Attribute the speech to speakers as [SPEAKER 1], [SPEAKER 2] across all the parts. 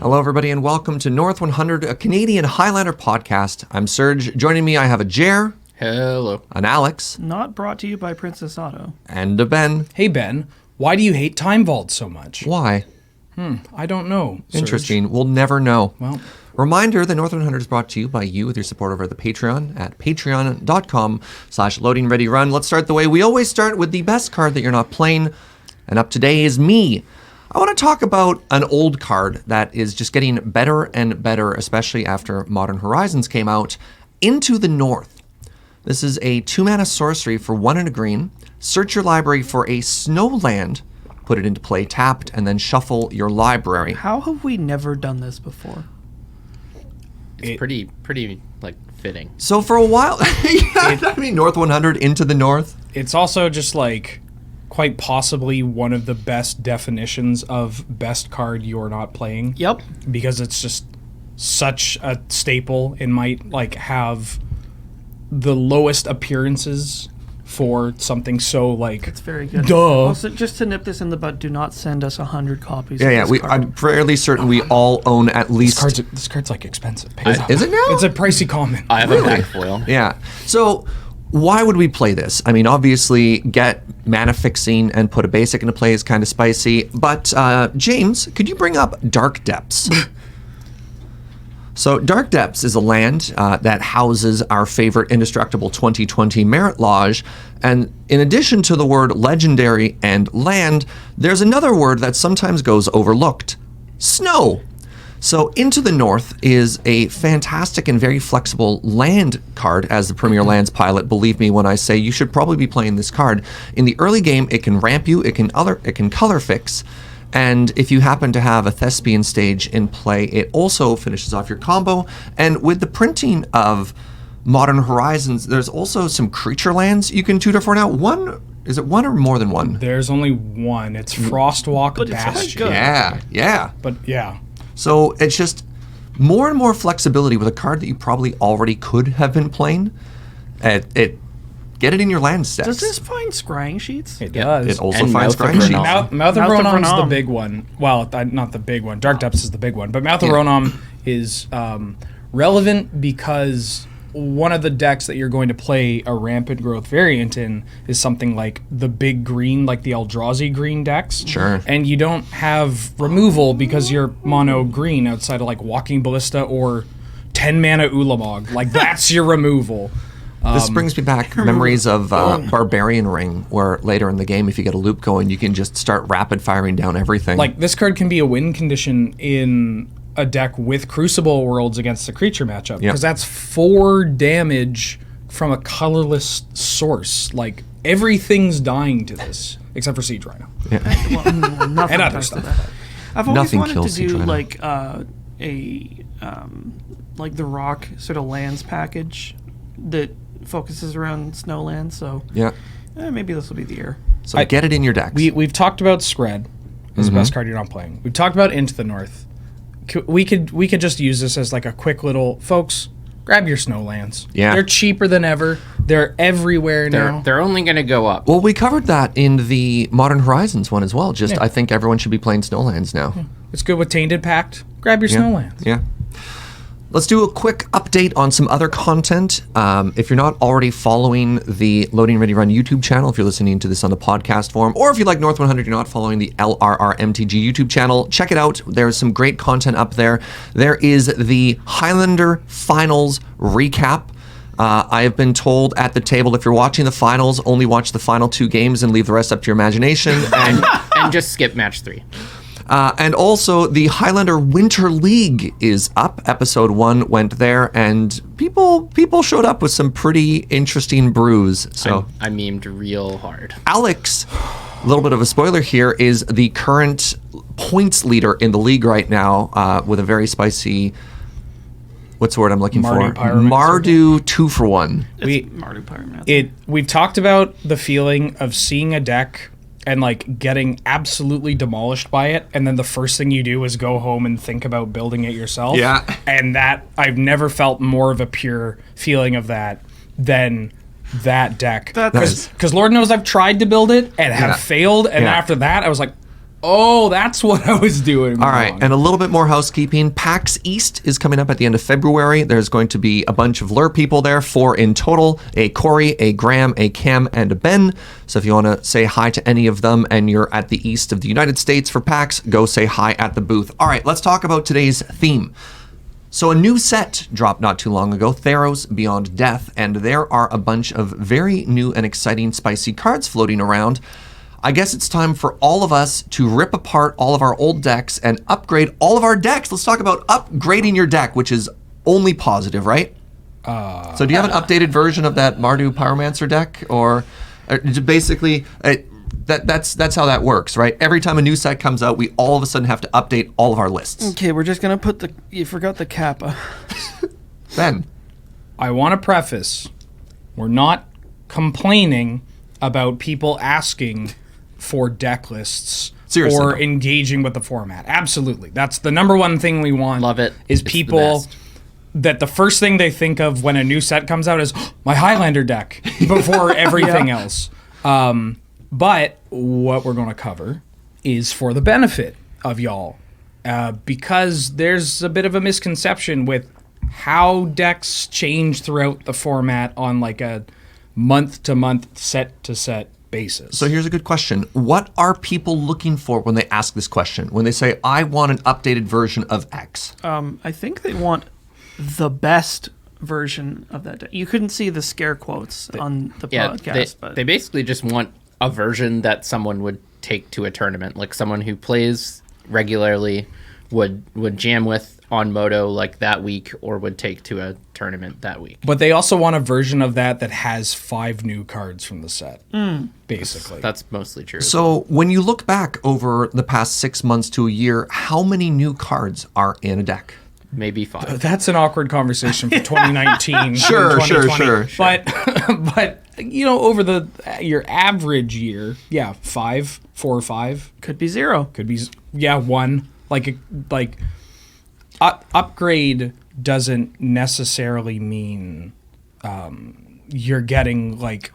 [SPEAKER 1] Hello, everybody, and welcome to North 100, a Canadian Highlander podcast. I'm Serge. Joining me, I have a Jer.
[SPEAKER 2] Hello.
[SPEAKER 1] An Alex.
[SPEAKER 3] Not brought to you by Princess Auto.
[SPEAKER 1] And a Ben.
[SPEAKER 4] Hey, Ben. Why do you hate Time Vault so much?
[SPEAKER 1] Why?
[SPEAKER 4] I don't know. Serge.
[SPEAKER 1] Interesting. We'll never know.
[SPEAKER 4] Well,
[SPEAKER 1] reminder, the North 100 is brought to you by you with your support over the Patreon at patreon.com/loadingreadyrun. Let's start the way we always start, with the best card that you're not playing. And up today is me. I want to talk about an old card that is just getting better and better, especially after Modern Horizons came out, Into the North. This is a 2-mana sorcery for 1 and a green. Search your library for a snow land, put it into play tapped, and then shuffle your library.
[SPEAKER 3] How have we never done this before?
[SPEAKER 2] It's pretty like fitting.
[SPEAKER 1] So for a while, North 100, Into the North.
[SPEAKER 4] it's also just like quite possibly one of the best definitions of best card you're not playing.
[SPEAKER 3] Yep.
[SPEAKER 4] Because it's just such a staple and might like have the lowest appearances for something so like
[SPEAKER 3] It's very good.
[SPEAKER 4] Duh.
[SPEAKER 3] Also, just to nip this in the bud, do not send us 100 copies
[SPEAKER 1] Yeah,
[SPEAKER 3] of this card.
[SPEAKER 1] I'm fairly certain we all own at least...
[SPEAKER 4] This card's like expensive.
[SPEAKER 1] Is it now?
[SPEAKER 4] It's a pricey common.
[SPEAKER 2] I have a back foil.
[SPEAKER 1] Yeah. So why would we play this? I mean, obviously, get mana fixing and put a basic into play is kind of spicy. But James, could you bring up Dark Depths? So Dark Depths is a land that houses our favorite indestructible 2020 Merit Lodge. And in addition to the word legendary and land, there's another word that sometimes goes overlooked: snow. So Into the North is a fantastic and very flexible land card as the Premier Lands pilot. Believe me when I say you should probably be playing this card. In the early game, it can ramp you, it can color fix, and if you happen to have a Thespian stage in play, it also finishes off your combo. And with the printing of Modern Horizons, there's also some creature lands you can tutor for now. Is it one or more than one?
[SPEAKER 4] There's only one. It's Frostwalk
[SPEAKER 3] But it's quite
[SPEAKER 4] Bastion.
[SPEAKER 3] good.
[SPEAKER 1] Yeah.
[SPEAKER 4] But yeah.
[SPEAKER 1] So it's just more and more flexibility with a card that you probably already could have been playing. Get it in your land stacks.
[SPEAKER 3] Does this find scrying sheets?
[SPEAKER 4] It
[SPEAKER 2] Yep.
[SPEAKER 4] does.
[SPEAKER 1] It also
[SPEAKER 2] And
[SPEAKER 1] finds
[SPEAKER 2] Mouth of
[SPEAKER 1] scrying sheets.
[SPEAKER 2] Renom.
[SPEAKER 4] Mouth of
[SPEAKER 3] Mouth of
[SPEAKER 4] Renom's the
[SPEAKER 3] Renom.
[SPEAKER 4] big one. Well, not the big one. Dark Depths is the big one. But Mouth of Renom is relevant because one of the decks that you're going to play a Rampant Growth variant in is something like the big green, like the Eldrazi green decks.
[SPEAKER 1] Sure.
[SPEAKER 4] And you don't have removal because you're mono green outside of like Walking Ballista or 10 mana Ulamog. Like that's your removal.
[SPEAKER 1] This brings me back memories of Barbarian Ring, where later in the game, if you get a loop going, you can just start rapid firing down everything.
[SPEAKER 4] Like this card can be a win condition in a deck with Crucible Worlds against a creature matchup, because that's 4 damage from a colorless source. Like everything's dying to this except for Siege Rhino.
[SPEAKER 3] Nothing
[SPEAKER 4] And other
[SPEAKER 3] does
[SPEAKER 4] stuff.
[SPEAKER 3] that. I've always
[SPEAKER 1] Nothing
[SPEAKER 3] wanted
[SPEAKER 1] kills
[SPEAKER 3] to do
[SPEAKER 1] Siege Rhino.
[SPEAKER 3] like the Rock sort of lands package that focuses around snowlands. So
[SPEAKER 1] yeah.
[SPEAKER 3] maybe this will be the year.
[SPEAKER 1] So get it in your decks.
[SPEAKER 4] We've talked about Scred as the best card you're not playing. We've talked about Into the North. We could just use this as like a quick little, folks, grab your snowlands.
[SPEAKER 1] Yeah.
[SPEAKER 4] They're cheaper than ever. They're everywhere now.
[SPEAKER 2] They're only going to go up.
[SPEAKER 1] Well, we covered that in the Modern Horizons one as well. I think everyone should be playing Snowlands now.
[SPEAKER 4] It's good with Tainted Pact. Grab your snowlands.
[SPEAKER 1] Yeah. Let's do a quick update on some other content. If you're not already following the Loading Ready Run YouTube channel, if you're listening to this on the podcast form, or if you like North 100, you're not following the LRRMTG YouTube channel, check it out. There's some great content up there. There is the Highlander Finals recap. I have been told at the table, if you're watching the finals, only watch the final 2 games and leave the rest up to your imagination.
[SPEAKER 2] And just skip match 3.
[SPEAKER 1] And also, the Highlander Winter League is up. Episode 1 went there, and people showed up with some pretty interesting brews. So
[SPEAKER 2] I memed real hard.
[SPEAKER 1] Alex, a little bit of a spoiler here, is the current points leader in the league right now, with a very spicy... What's the word I'm looking
[SPEAKER 4] Mardu
[SPEAKER 1] for?
[SPEAKER 4] Pyromancer.
[SPEAKER 1] Mardu 2-for-1.
[SPEAKER 3] Mardu Pyromancer.
[SPEAKER 4] We've talked about the feeling of seeing a deck and like getting absolutely demolished by it, and then the first thing you do is go home and think about building it yourself.
[SPEAKER 1] Yeah.
[SPEAKER 4] And that I've never felt more of a pure feeling of that than that deck.
[SPEAKER 3] That's-
[SPEAKER 4] Because Lord knows I've tried to build it and have failed, and
[SPEAKER 1] Yeah.
[SPEAKER 4] after that I was like, Oh, that's what I was doing.
[SPEAKER 1] All right, and a little bit more housekeeping. PAX East is coming up at the end of February. There's going to be a bunch of Lure people there, 4 in total, a Corey, a Graham, a Cam, and a Ben. So if you want to say hi to any of them and you're at the east of the United States for PAX, go say hi at the booth. All right, let's talk about today's theme. So a new set dropped not too long ago, Theros Beyond Death, and there are a bunch of very new and exciting spicy cards floating around. I guess it's time for all of us to rip apart all of our old decks and upgrade all of our decks. Let's talk about upgrading your deck, which is only positive, right? So do you have an updated version of that Mardu Pyromancer deck? Or basically, that's how that works, right? Every time a new set comes out, we all of a sudden have to update all of our lists.
[SPEAKER 3] Okay, we're just going to put you forgot the kappa.
[SPEAKER 1] Ben.
[SPEAKER 4] I want to preface, we're not complaining about people asking for deck lists.
[SPEAKER 1] Seriously,
[SPEAKER 4] or
[SPEAKER 1] no.
[SPEAKER 4] engaging with the format. Absolutely. That's the number one thing we want.
[SPEAKER 2] Love it.
[SPEAKER 4] Is
[SPEAKER 2] It's the
[SPEAKER 4] people
[SPEAKER 2] best.
[SPEAKER 4] that the first thing they think of when a new set comes out is my Highlander deck before everything else. But what we're going to cover is for the benefit of y'all. Because there's a bit of a misconception with how decks change throughout the format on like a month-to-month, set-to-set basis.
[SPEAKER 1] So here's a good question. What are people looking for when they ask this question? When they say, I want an updated version of X?
[SPEAKER 3] I think they want the best version of that deck. You couldn't see the scare quotes on the podcast, but
[SPEAKER 2] they basically just want a version that someone would take to a tournament, like someone who plays regularly would jam with on Moto like that week, or would take to a tournament that week.
[SPEAKER 4] But they also want a version of that has 5 new cards from the set, basically.
[SPEAKER 2] That's mostly true.
[SPEAKER 1] So when you look back over the past 6 months to a year, how many new cards are in a deck?
[SPEAKER 2] Maybe 5.
[SPEAKER 4] That's an awkward conversation for 2019.
[SPEAKER 1] Sure.
[SPEAKER 4] But you know, over your average year, 5, 4 or 5
[SPEAKER 3] could be 0.
[SPEAKER 4] could be 1. Upgrade doesn't necessarily mean you're getting like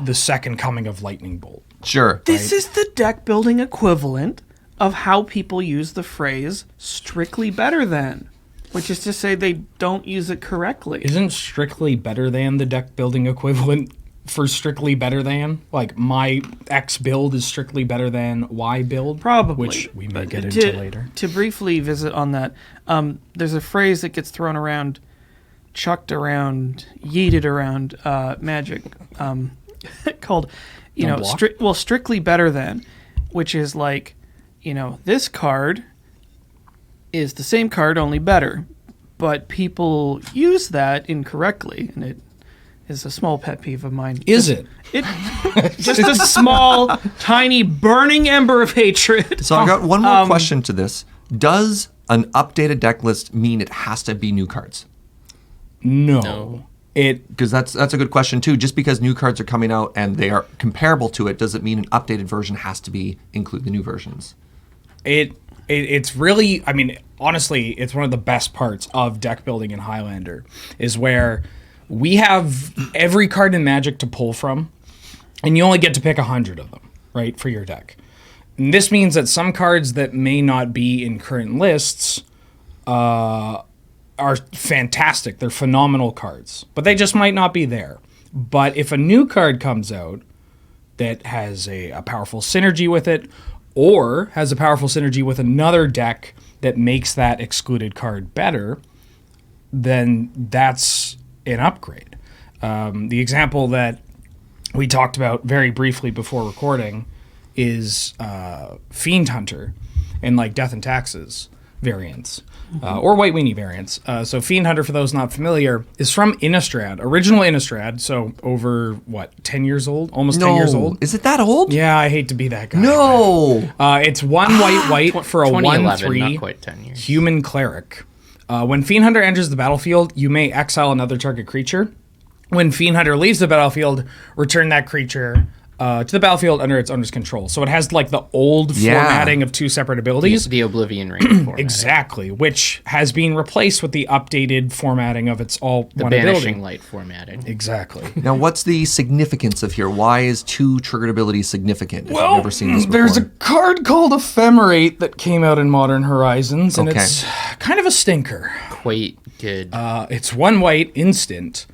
[SPEAKER 4] the second coming of lightning bolt.
[SPEAKER 1] Sure.
[SPEAKER 3] This is the deck building equivalent of how people use the phrase strictly better than, which is to say they don't use it correctly.
[SPEAKER 4] Isn't strictly better than the deck building equivalent for strictly better than? Like my X build is strictly better than Y build?
[SPEAKER 3] Probably.
[SPEAKER 4] Which we may
[SPEAKER 3] But
[SPEAKER 4] get into later.
[SPEAKER 3] To briefly visit on that, there's a phrase that gets thrown around, chucked around, yeeted around Magic, called, strictly better than, which is like, this card is the same card, only better. But people use that incorrectly, and it is a small pet peeve of mine.
[SPEAKER 4] Is it?
[SPEAKER 3] Just a small, tiny, burning ember of hatred.
[SPEAKER 1] So I got one more question to this. Does an updated deck list mean it has to be new cards?
[SPEAKER 4] No.
[SPEAKER 1] Because that's a good question too. Just because new cards are coming out and they are comparable to it, does it mean an updated version has to include the new versions?
[SPEAKER 4] It's really, I mean, honestly, it's one of the best parts of deck building in Highlander is where we have every card in Magic to pull from, and you only get to pick 100 of them, right, for your deck. And this means that some cards that may not be in current lists are fantastic. They're phenomenal cards, but they just might not be there. But if a new card comes out that has a powerful synergy with it, or has a powerful synergy with another deck that makes that excluded card better, then that's an upgrade. The example that we talked about very briefly before recording is Fiend Hunter and like Death and Taxes variants, or White Weenie variants. So Fiend Hunter, for those not familiar, is from Innistrad, original Innistrad, so over, 10 years old? Almost 10 years old?
[SPEAKER 1] Is it that old?
[SPEAKER 4] Yeah, I hate to be that guy.
[SPEAKER 1] No!
[SPEAKER 4] It's 1 white for a
[SPEAKER 2] 2011,
[SPEAKER 4] 1/3
[SPEAKER 2] not quite 10 years.
[SPEAKER 4] human cleric. When Fiend Hunter enters the battlefield, you may exile another target creature. When Fiend Hunter leaves the battlefield, return that creature to the battlefield under its owner's control. So it has like the old formatting of 2 separate abilities.
[SPEAKER 2] The Oblivion Ring formatting.
[SPEAKER 4] Exactly, which has been replaced with the updated formatting of its all
[SPEAKER 2] The
[SPEAKER 4] one
[SPEAKER 2] Banishing
[SPEAKER 4] ability.
[SPEAKER 2] Light formatting.
[SPEAKER 4] Exactly.
[SPEAKER 1] Now, what's the significance of here? Why is 2 triggered abilities significant? If
[SPEAKER 4] Well,
[SPEAKER 1] you've never seen this before.
[SPEAKER 4] there's a card called Ephemerate that came out in Modern Horizons, and
[SPEAKER 1] Okay.
[SPEAKER 4] it's kind of a stinker.
[SPEAKER 2] Quite good.
[SPEAKER 4] It's 1 white instant.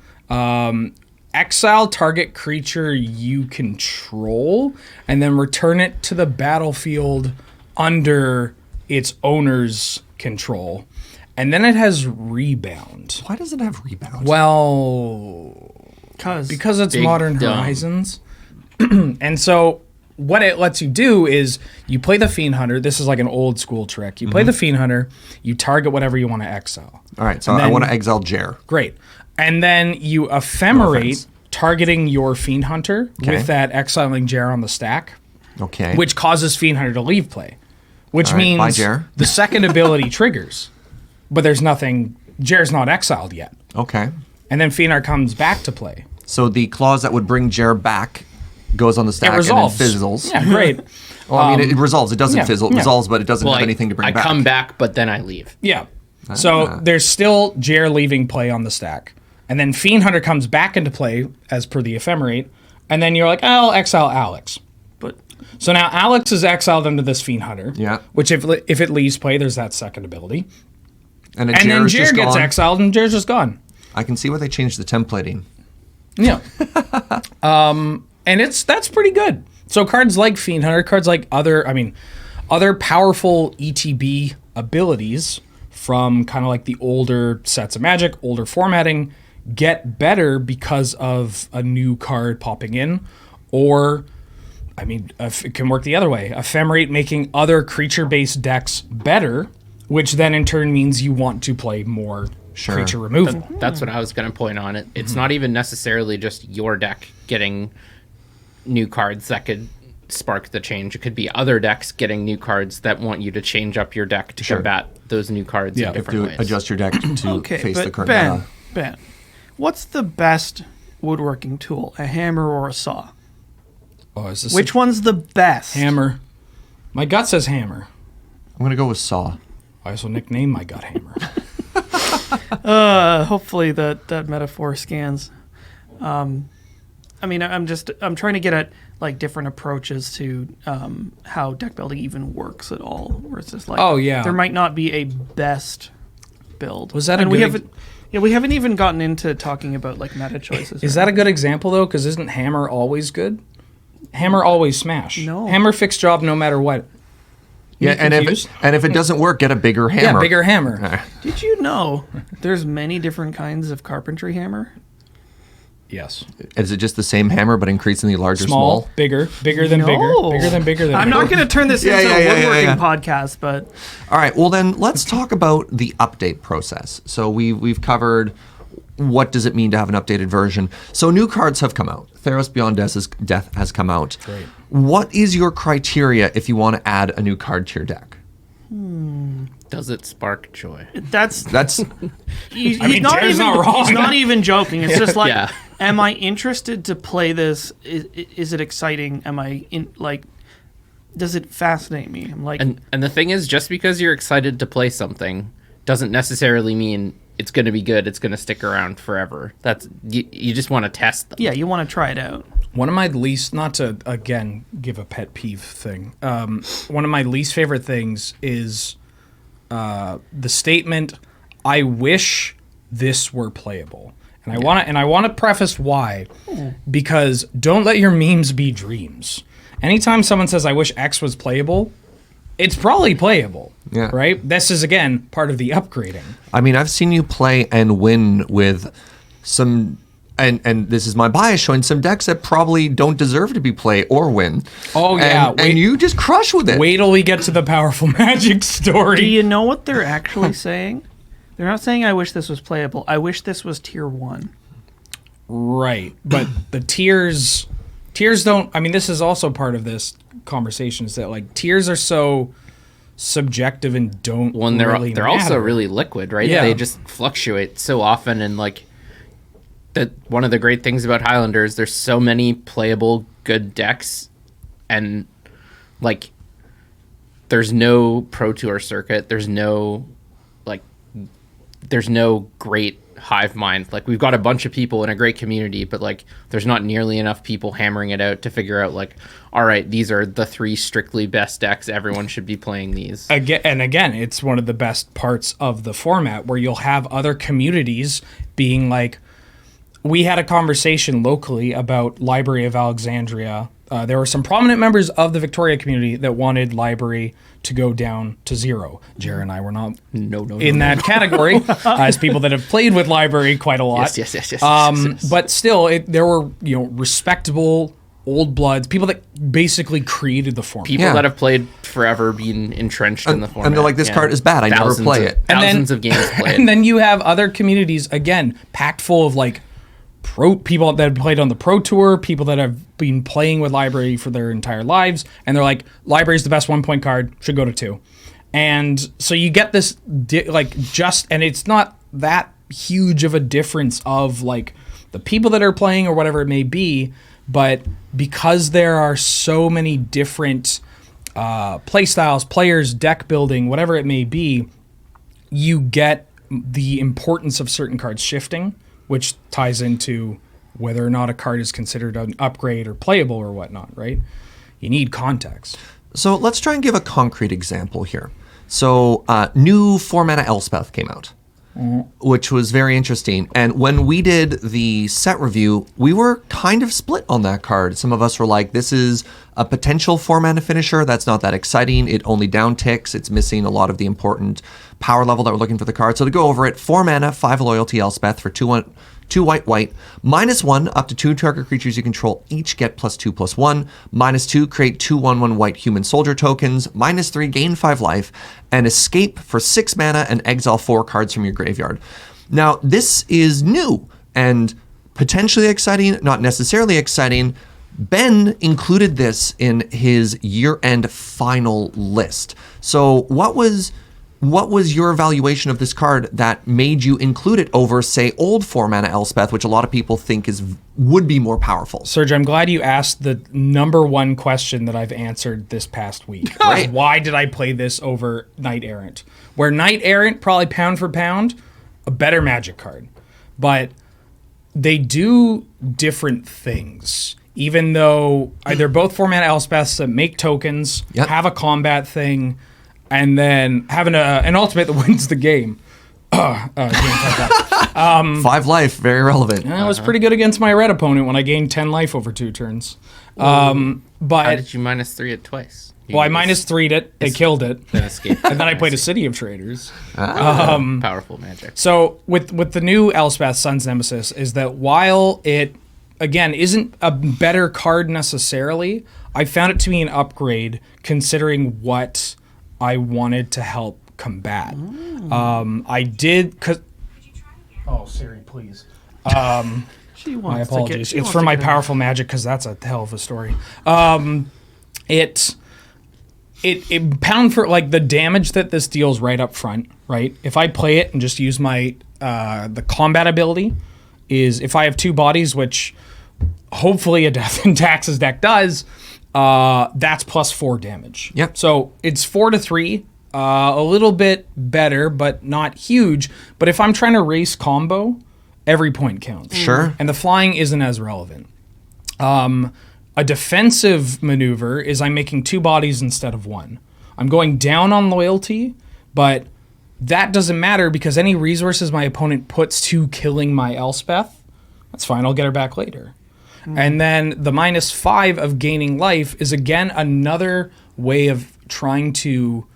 [SPEAKER 4] Exile target creature you control, and then return it to the battlefield under its owner's control. And then it has rebound.
[SPEAKER 1] Why does it have rebound?
[SPEAKER 4] Well, because it's
[SPEAKER 2] Big
[SPEAKER 4] Modern
[SPEAKER 2] dumb.
[SPEAKER 4] Horizons. And so what it lets you do is you play the Fiend Hunter. This is like an old school trick. You play the Fiend Hunter, you target whatever you want to exile.
[SPEAKER 1] All right, so
[SPEAKER 4] And
[SPEAKER 1] I
[SPEAKER 4] then-
[SPEAKER 1] want to exile Jer.
[SPEAKER 4] Great. And then you
[SPEAKER 1] No
[SPEAKER 4] ephemerate,
[SPEAKER 1] offense.
[SPEAKER 4] targeting your Fiend Hunter
[SPEAKER 1] Okay.
[SPEAKER 4] with that exiling Jer on the stack,
[SPEAKER 1] Okay.
[SPEAKER 4] which causes Fiend Hunter to leave play. Which
[SPEAKER 1] All right, bye,
[SPEAKER 4] means
[SPEAKER 1] Jer.
[SPEAKER 4] the second ability triggers, but there's nothing. Jer's not exiled yet.
[SPEAKER 1] Okay.
[SPEAKER 4] And then Fiend Hunter comes back to play.
[SPEAKER 1] So the clause that would bring Jer back goes on the stack
[SPEAKER 4] It resolves.
[SPEAKER 1] and then fizzles.
[SPEAKER 4] Yeah, great.
[SPEAKER 1] Well, I mean, it resolves. It doesn't
[SPEAKER 4] yeah,
[SPEAKER 1] fizzle. It
[SPEAKER 4] yeah.
[SPEAKER 1] resolves, but it doesn't
[SPEAKER 2] Well,
[SPEAKER 1] have anything to bring
[SPEAKER 2] I
[SPEAKER 1] back.
[SPEAKER 2] come back, but then I leave.
[SPEAKER 4] Yeah. So there's still Jer leaving play on the stack. And then Fiend Hunter comes back into play as per the ephemerate. And then you're like, I'll exile Alex.
[SPEAKER 3] But
[SPEAKER 4] So now Alex is exiled under this Fiend Hunter.
[SPEAKER 1] Yeah.
[SPEAKER 4] Which if it leaves play, there's that second ability.
[SPEAKER 1] And
[SPEAKER 4] And then
[SPEAKER 1] Jer's
[SPEAKER 4] Jer
[SPEAKER 1] just
[SPEAKER 4] gets
[SPEAKER 1] gone.
[SPEAKER 4] exiled and Jer's just gone.
[SPEAKER 1] I can see why they changed the templating.
[SPEAKER 4] Yeah. And that's pretty good. So cards like Fiend Hunter, cards like other powerful ETB abilities from kind of like the older sets of Magic, older formatting, get better because of a new card popping in. Or, it can work the other way. Ephemerate making other creature-based decks better, which then in turn means you want to play more creature removal.
[SPEAKER 2] That's what I was going to point on. It's not even necessarily just your deck getting new cards that could spark the change. It could be other decks getting new cards that want you to change up your deck to combat those new cards in different
[SPEAKER 1] To
[SPEAKER 2] ways.
[SPEAKER 1] adjust your deck to
[SPEAKER 3] okay,
[SPEAKER 1] face the
[SPEAKER 3] but
[SPEAKER 1] current
[SPEAKER 3] Ben, what's the best woodworking tool? A hammer or a saw?
[SPEAKER 4] Oh, is this
[SPEAKER 3] Which one's the best?
[SPEAKER 4] hammer? My gut says hammer.
[SPEAKER 1] I'm going to go with Saw.
[SPEAKER 4] I also nicknamed my gut hammer.
[SPEAKER 3] Hopefully that metaphor scans. I'm trying to get at like different approaches to how deck building even works at all. Where it's just like,
[SPEAKER 4] Oh, yeah.
[SPEAKER 3] there might not be a best build.
[SPEAKER 4] Was that a
[SPEAKER 3] and we
[SPEAKER 4] good
[SPEAKER 3] haven't? Yeah, we haven't even gotten into talking about like meta choices.
[SPEAKER 4] Is that a good example though? Because isn't hammer always good? Hammer always smash.
[SPEAKER 3] No.
[SPEAKER 4] Hammer fixed job no matter what.
[SPEAKER 1] Yeah,
[SPEAKER 4] You
[SPEAKER 1] and
[SPEAKER 4] confused?
[SPEAKER 1] if it doesn't work, get a bigger hammer.
[SPEAKER 4] Yeah, bigger hammer.
[SPEAKER 3] Did you know there's many different kinds of carpentry hammer?
[SPEAKER 4] Yes.
[SPEAKER 1] Is it just the same hammer but increasingly larger, small?
[SPEAKER 4] bigger than
[SPEAKER 3] No.
[SPEAKER 4] bigger than bigger than
[SPEAKER 3] I'm
[SPEAKER 4] bigger.
[SPEAKER 3] not going to turn this
[SPEAKER 1] Yeah,
[SPEAKER 3] into
[SPEAKER 1] yeah,
[SPEAKER 3] a
[SPEAKER 1] yeah, yeah,
[SPEAKER 3] woodworking
[SPEAKER 1] yeah.
[SPEAKER 3] podcast, but
[SPEAKER 1] All right. Well, then let's talk about the update process. So we've covered what does it mean to have an updated version. So new cards have come out. Theros Beyond Death has come out.
[SPEAKER 4] Great.
[SPEAKER 1] What is your criteria if you want to add a new card to your deck?
[SPEAKER 2] Does it spark joy?
[SPEAKER 3] that's
[SPEAKER 1] That's
[SPEAKER 3] he's
[SPEAKER 4] mean,
[SPEAKER 3] not
[SPEAKER 4] Jared's
[SPEAKER 3] even
[SPEAKER 4] not wrong.
[SPEAKER 3] he's not even joking. It's just like,
[SPEAKER 2] Yeah.
[SPEAKER 3] am I interested to play this? Is it exciting? Am I in like? Does it fascinate me? I'm like,
[SPEAKER 2] And the thing is, just because you're excited to play something doesn't necessarily mean it's going to be good. It's going to stick around forever. That's you just want to test them.
[SPEAKER 3] yeah, you want to try it out.
[SPEAKER 4] One of my least, not to again give a pet peeve thing, one of my least favorite things is the statement, "I wish this were playable," and I want to preface why, because don't let your memes be dreams. Anytime someone says, "I wish X was playable," it's probably playable.
[SPEAKER 1] Yeah.
[SPEAKER 4] Right. This is again part of the upgrading.
[SPEAKER 1] I mean, I've seen you play and win with some, and this is my bias showing some decks that probably don't deserve to be play or win.
[SPEAKER 4] Oh, yeah,
[SPEAKER 1] and you just crush with it.
[SPEAKER 4] Wait till we get to the powerful magic story.
[SPEAKER 3] Do you know what they're actually saying? They're not saying, "I wish this was playable." I wish this was tier 1.
[SPEAKER 4] Right, but the tiers don't. I mean, this is also part of this conversation. Is that like tiers are so subjective and don't.
[SPEAKER 2] Well, and
[SPEAKER 4] really
[SPEAKER 2] they're also
[SPEAKER 4] matter.
[SPEAKER 2] really liquid, right?
[SPEAKER 4] Yeah.
[SPEAKER 2] They just fluctuate so often, and like that. One of the great things about Highlander is there's so many playable good decks, and like there's no Pro Tour circuit, there's no great hive mind. Like, we've got a bunch of people in a great community, but like there's not nearly enough people hammering it out to figure out like, all right, these are the 3 strictly best decks, everyone should be playing these.
[SPEAKER 4] Again, it's one of the best parts of the format where you'll have other communities being like, we had a conversation locally about Library of Alexandria. There were some prominent members of the Victoria community that wanted Library to go down to 0. Jared and I were not in that category as people that have played with Library quite a lot.
[SPEAKER 2] Yes.
[SPEAKER 4] But still, there were respectable old bloods, people that basically created the format.
[SPEAKER 2] People that have played forever, being entrenched in the format.
[SPEAKER 1] And they're like, this card is bad, I never play it.
[SPEAKER 2] Thousands of games played.
[SPEAKER 4] And then you have other communities, again, packed full of like people that have played on the Pro Tour, people that have been playing with Library for their entire lives, and they're like, Library's the best 1-point card, should go to 2. And so you get this and it's not that huge of a difference of like the people that are playing or whatever it may be, but because there are so many different play styles, players, deck building, whatever it may be, you get the importance of certain cards shifting, which ties into whether or not a card is considered an upgrade or playable or whatnot, right? You need context.
[SPEAKER 1] So let's try and give a concrete example here. So new 4-mana Elspeth came out, which was very interesting. And when we did the set review, we were kind of split on that card. Some of us were like, this is a potential 4-mana finisher. That's not that exciting. It only down ticks. It's missing a lot of the important power level that we're looking for the card. So to go over it, 4-mana, 5 loyalty Elspeth for 2 white, -1, up to 2 target creatures you control each get +2/+1, -2, create 2/1/1 white human soldier tokens, -3, gain 5 life, and escape for 6 mana and exile 4 cards from your graveyard. Now, this is new and potentially exciting, not necessarily exciting. Ben included this in his year-end final list. So what was your evaluation of this card that made you include it over, say, old 4-mana Elspeth, which a lot of people think would be more powerful?
[SPEAKER 4] Serge, I'm glad you asked the number one question that I've answered this past week.
[SPEAKER 1] Right.
[SPEAKER 4] Why did I play this over Knight Errant? Where Knight Errant, probably pound for pound, a better Magic card. But they do different things. Even though they're both 4-mana Elspeths that make tokens, have a combat thing, and then having an ultimate that wins the game.
[SPEAKER 1] 5 life, very relevant.
[SPEAKER 4] I was pretty good against my red opponent when I gained 10 life over 2 turns. But
[SPEAKER 2] how did you -3 it twice?
[SPEAKER 4] I -3'd it. They killed it.
[SPEAKER 2] Then escaped.
[SPEAKER 4] And then I played a City of Traders.
[SPEAKER 2] Powerful Magic.
[SPEAKER 4] So with the new Elspeth Sun's Nemesis is that while it, again, isn't a better card necessarily, I found it to be an upgrade considering what I wanted to help combat. I did... Oh, Siri, please.
[SPEAKER 3] She wants
[SPEAKER 4] my apologies. It's for my powerful magic because that's a hell of a story. It pound for like the damage that this deals right up front, right? If I play it and just use my the combat ability is if I have 2 bodies, which hopefully a Death and Taxes deck does, that's +4 damage.
[SPEAKER 1] Yep.
[SPEAKER 4] So it's 4 to 3, a little bit better, but not huge. But if I'm trying to race combo, every point counts.
[SPEAKER 1] Sure.
[SPEAKER 4] And the flying isn't as relevant. A defensive maneuver is I'm making 2 bodies instead of 1. I'm going down on loyalty, but that doesn't matter because any resources my opponent puts to killing my Elspeth, that's fine, I'll get her back later. And then the -5 of gaining life is again another way of trying to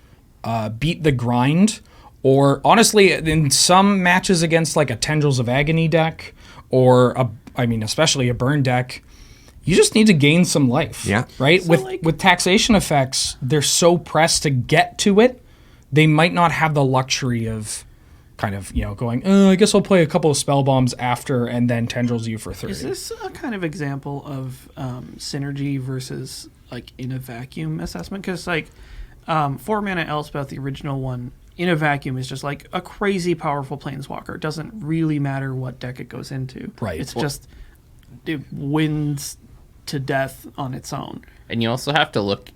[SPEAKER 4] beat the grind. Or honestly, in some matches against like a Tendrils of Agony deck, or especially a burn deck, you just need to gain some life.
[SPEAKER 1] Yeah.
[SPEAKER 4] Right?
[SPEAKER 3] So
[SPEAKER 4] with taxation effects, they're so pressed to get to it, they might not have the luxury of kind of, going, I guess I'll play a couple of spell bombs after and then Tendrils you for 3.
[SPEAKER 3] Is this a kind of example of synergy versus like in a vacuum assessment? Because like 4-mana Elspeth, the original one, in a vacuum is just like a crazy powerful planeswalker. It doesn't really matter what deck it goes into.
[SPEAKER 4] Right.
[SPEAKER 3] It's just it wins to death on its own.
[SPEAKER 2] And you also have to look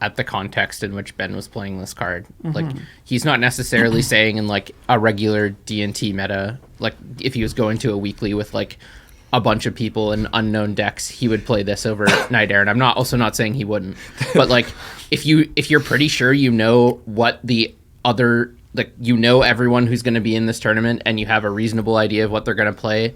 [SPEAKER 2] at the context in which Ben was playing this card. Like, he's not necessarily saying in like a regular D&T meta, like if he was going to a weekly with like a bunch of people in unknown decks, he would play this over Night Air. And I'm not saying he wouldn't, but like if you're pretty sure you know what the other, like, you know everyone who's going to be in this tournament and you have a reasonable idea of what they're going to play,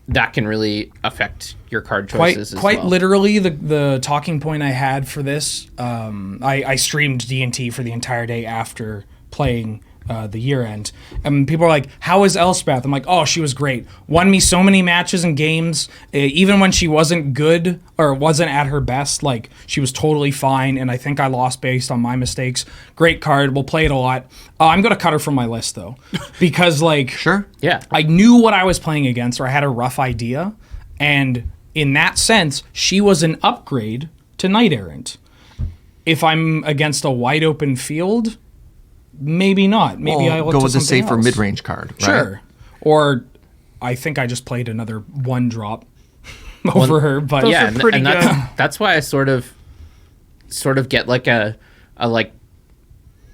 [SPEAKER 2] that can really affect your card choices
[SPEAKER 4] quite literally, the talking point I had for this, I streamed D&T for the entire day after playing the year end, and people are like, how is Elspeth? I'm like, oh, she was great, won me so many matches and games, even when she wasn't good or wasn't at her best, like she was totally fine, and I think I lost based on my mistakes. Great card, we'll play it a lot. I'm gonna cut her from my list though, because like,
[SPEAKER 1] Sure.
[SPEAKER 2] Yeah.
[SPEAKER 4] I knew what I was playing against, or I had a rough idea, and in that sense, she was an upgrade to Knight Errant. If I'm against a wide open field, maybe not. Maybe I look
[SPEAKER 1] go
[SPEAKER 4] to
[SPEAKER 1] with the
[SPEAKER 4] something
[SPEAKER 1] safer
[SPEAKER 4] else.
[SPEAKER 1] mid-range card, right?
[SPEAKER 4] Sure. Or I think I just played another one drop over her, but
[SPEAKER 3] Those
[SPEAKER 2] Yeah,
[SPEAKER 3] are pretty
[SPEAKER 2] and
[SPEAKER 3] good.
[SPEAKER 2] that's why I sort of get like a like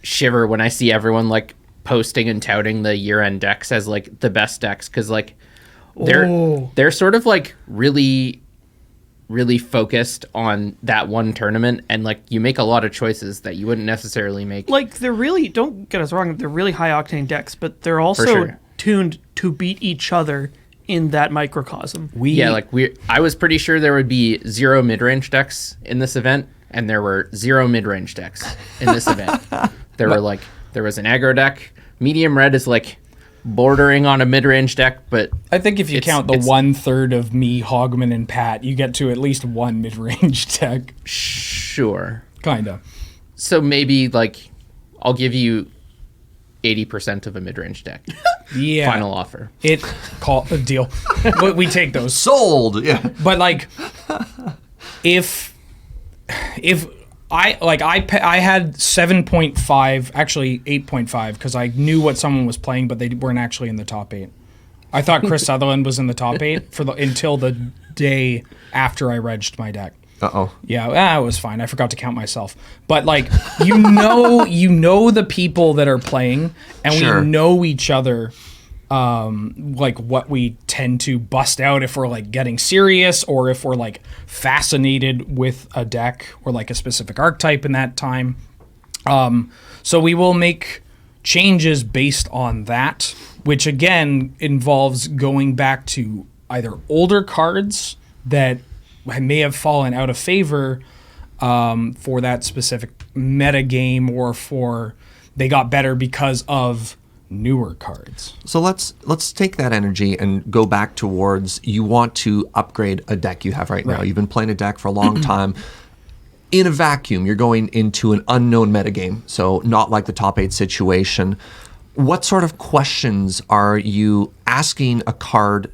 [SPEAKER 2] shiver when I see everyone like posting and touting the year-end decks as like the best decks, because like they're sort of like really focused on that one tournament, and like you make a lot of choices that you wouldn't necessarily make.
[SPEAKER 3] Like, they're really, don't get us wrong, they're really high octane decks, but they're also
[SPEAKER 2] sure.
[SPEAKER 3] tuned to beat each other in that microcosm.
[SPEAKER 2] I was pretty sure there would be 0 mid-range decks in this event, and there were 0 mid-range decks in this event. There was an aggro deck. Medium red is like bordering on a mid-range deck, but
[SPEAKER 4] I think if you count the 1/3 of me, Hogman, and Pat, you get to at least one mid-range deck.
[SPEAKER 2] sure.
[SPEAKER 4] Kinda.
[SPEAKER 2] So maybe like I'll give you 80% of a mid-range deck.
[SPEAKER 4] Yeah.
[SPEAKER 2] Final offer.
[SPEAKER 4] Call a deal. We take those.
[SPEAKER 1] Sold. Yeah.
[SPEAKER 4] But like, if I had 7.5, actually 8.5, because I knew what someone was playing, but they weren't actually in the top 8. I thought Chris Sutherland was in the top 8 until the day after I regged my deck.
[SPEAKER 1] Uh-oh.
[SPEAKER 4] Yeah, it was fine. I forgot to count myself. But like, you know the people that are playing, and
[SPEAKER 1] Sure.
[SPEAKER 4] we know each other, like what we tend to bust out if we're like getting serious, or if we're like fascinated with a deck or like a specific archetype in that time. So we will make changes based on that, which again involves going back to either older cards that may have fallen out of favor for that specific meta game, or for they got better because of newer cards.
[SPEAKER 1] So let's take that energy and go back towards, you want to upgrade a deck you have right now.
[SPEAKER 4] Right.
[SPEAKER 1] You've been playing a deck for a long time. In a vacuum, you're going into an unknown metagame, so not like the top 8 situation. What sort of questions are you asking a card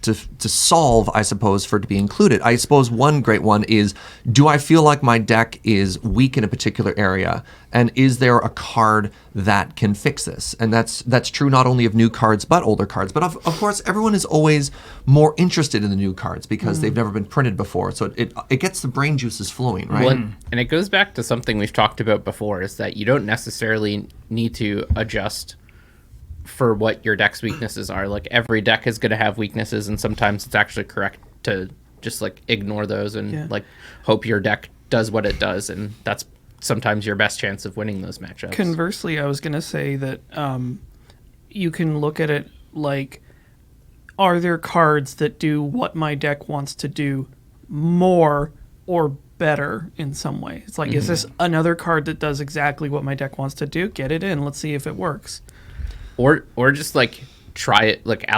[SPEAKER 1] to solve, I suppose, for it to be included? I suppose one great one is, do I feel like my deck is weak in a particular area? And is there a card that can fix this? And that's true not only of new cards, but older cards. But of course, everyone is always more interested in the new cards because they've never been printed before. So it gets the brain juices flowing, right?
[SPEAKER 2] Well, and it goes back to something we've talked about before, is that you don't necessarily need to adjust for what your deck's weaknesses are. Like, every deck is going to have weaknesses, and sometimes it's actually correct to just like ignore those and like hope your deck does what it does, and that's sometimes your best chance of winning those matchups.
[SPEAKER 3] Conversely, I was going to say that you can look at it like, are there cards that do what my deck wants to do more or better in some way? It's like, is this another card that does exactly what my deck wants to do? Get it in. Let's see if it works.
[SPEAKER 2] Or just like try it. Like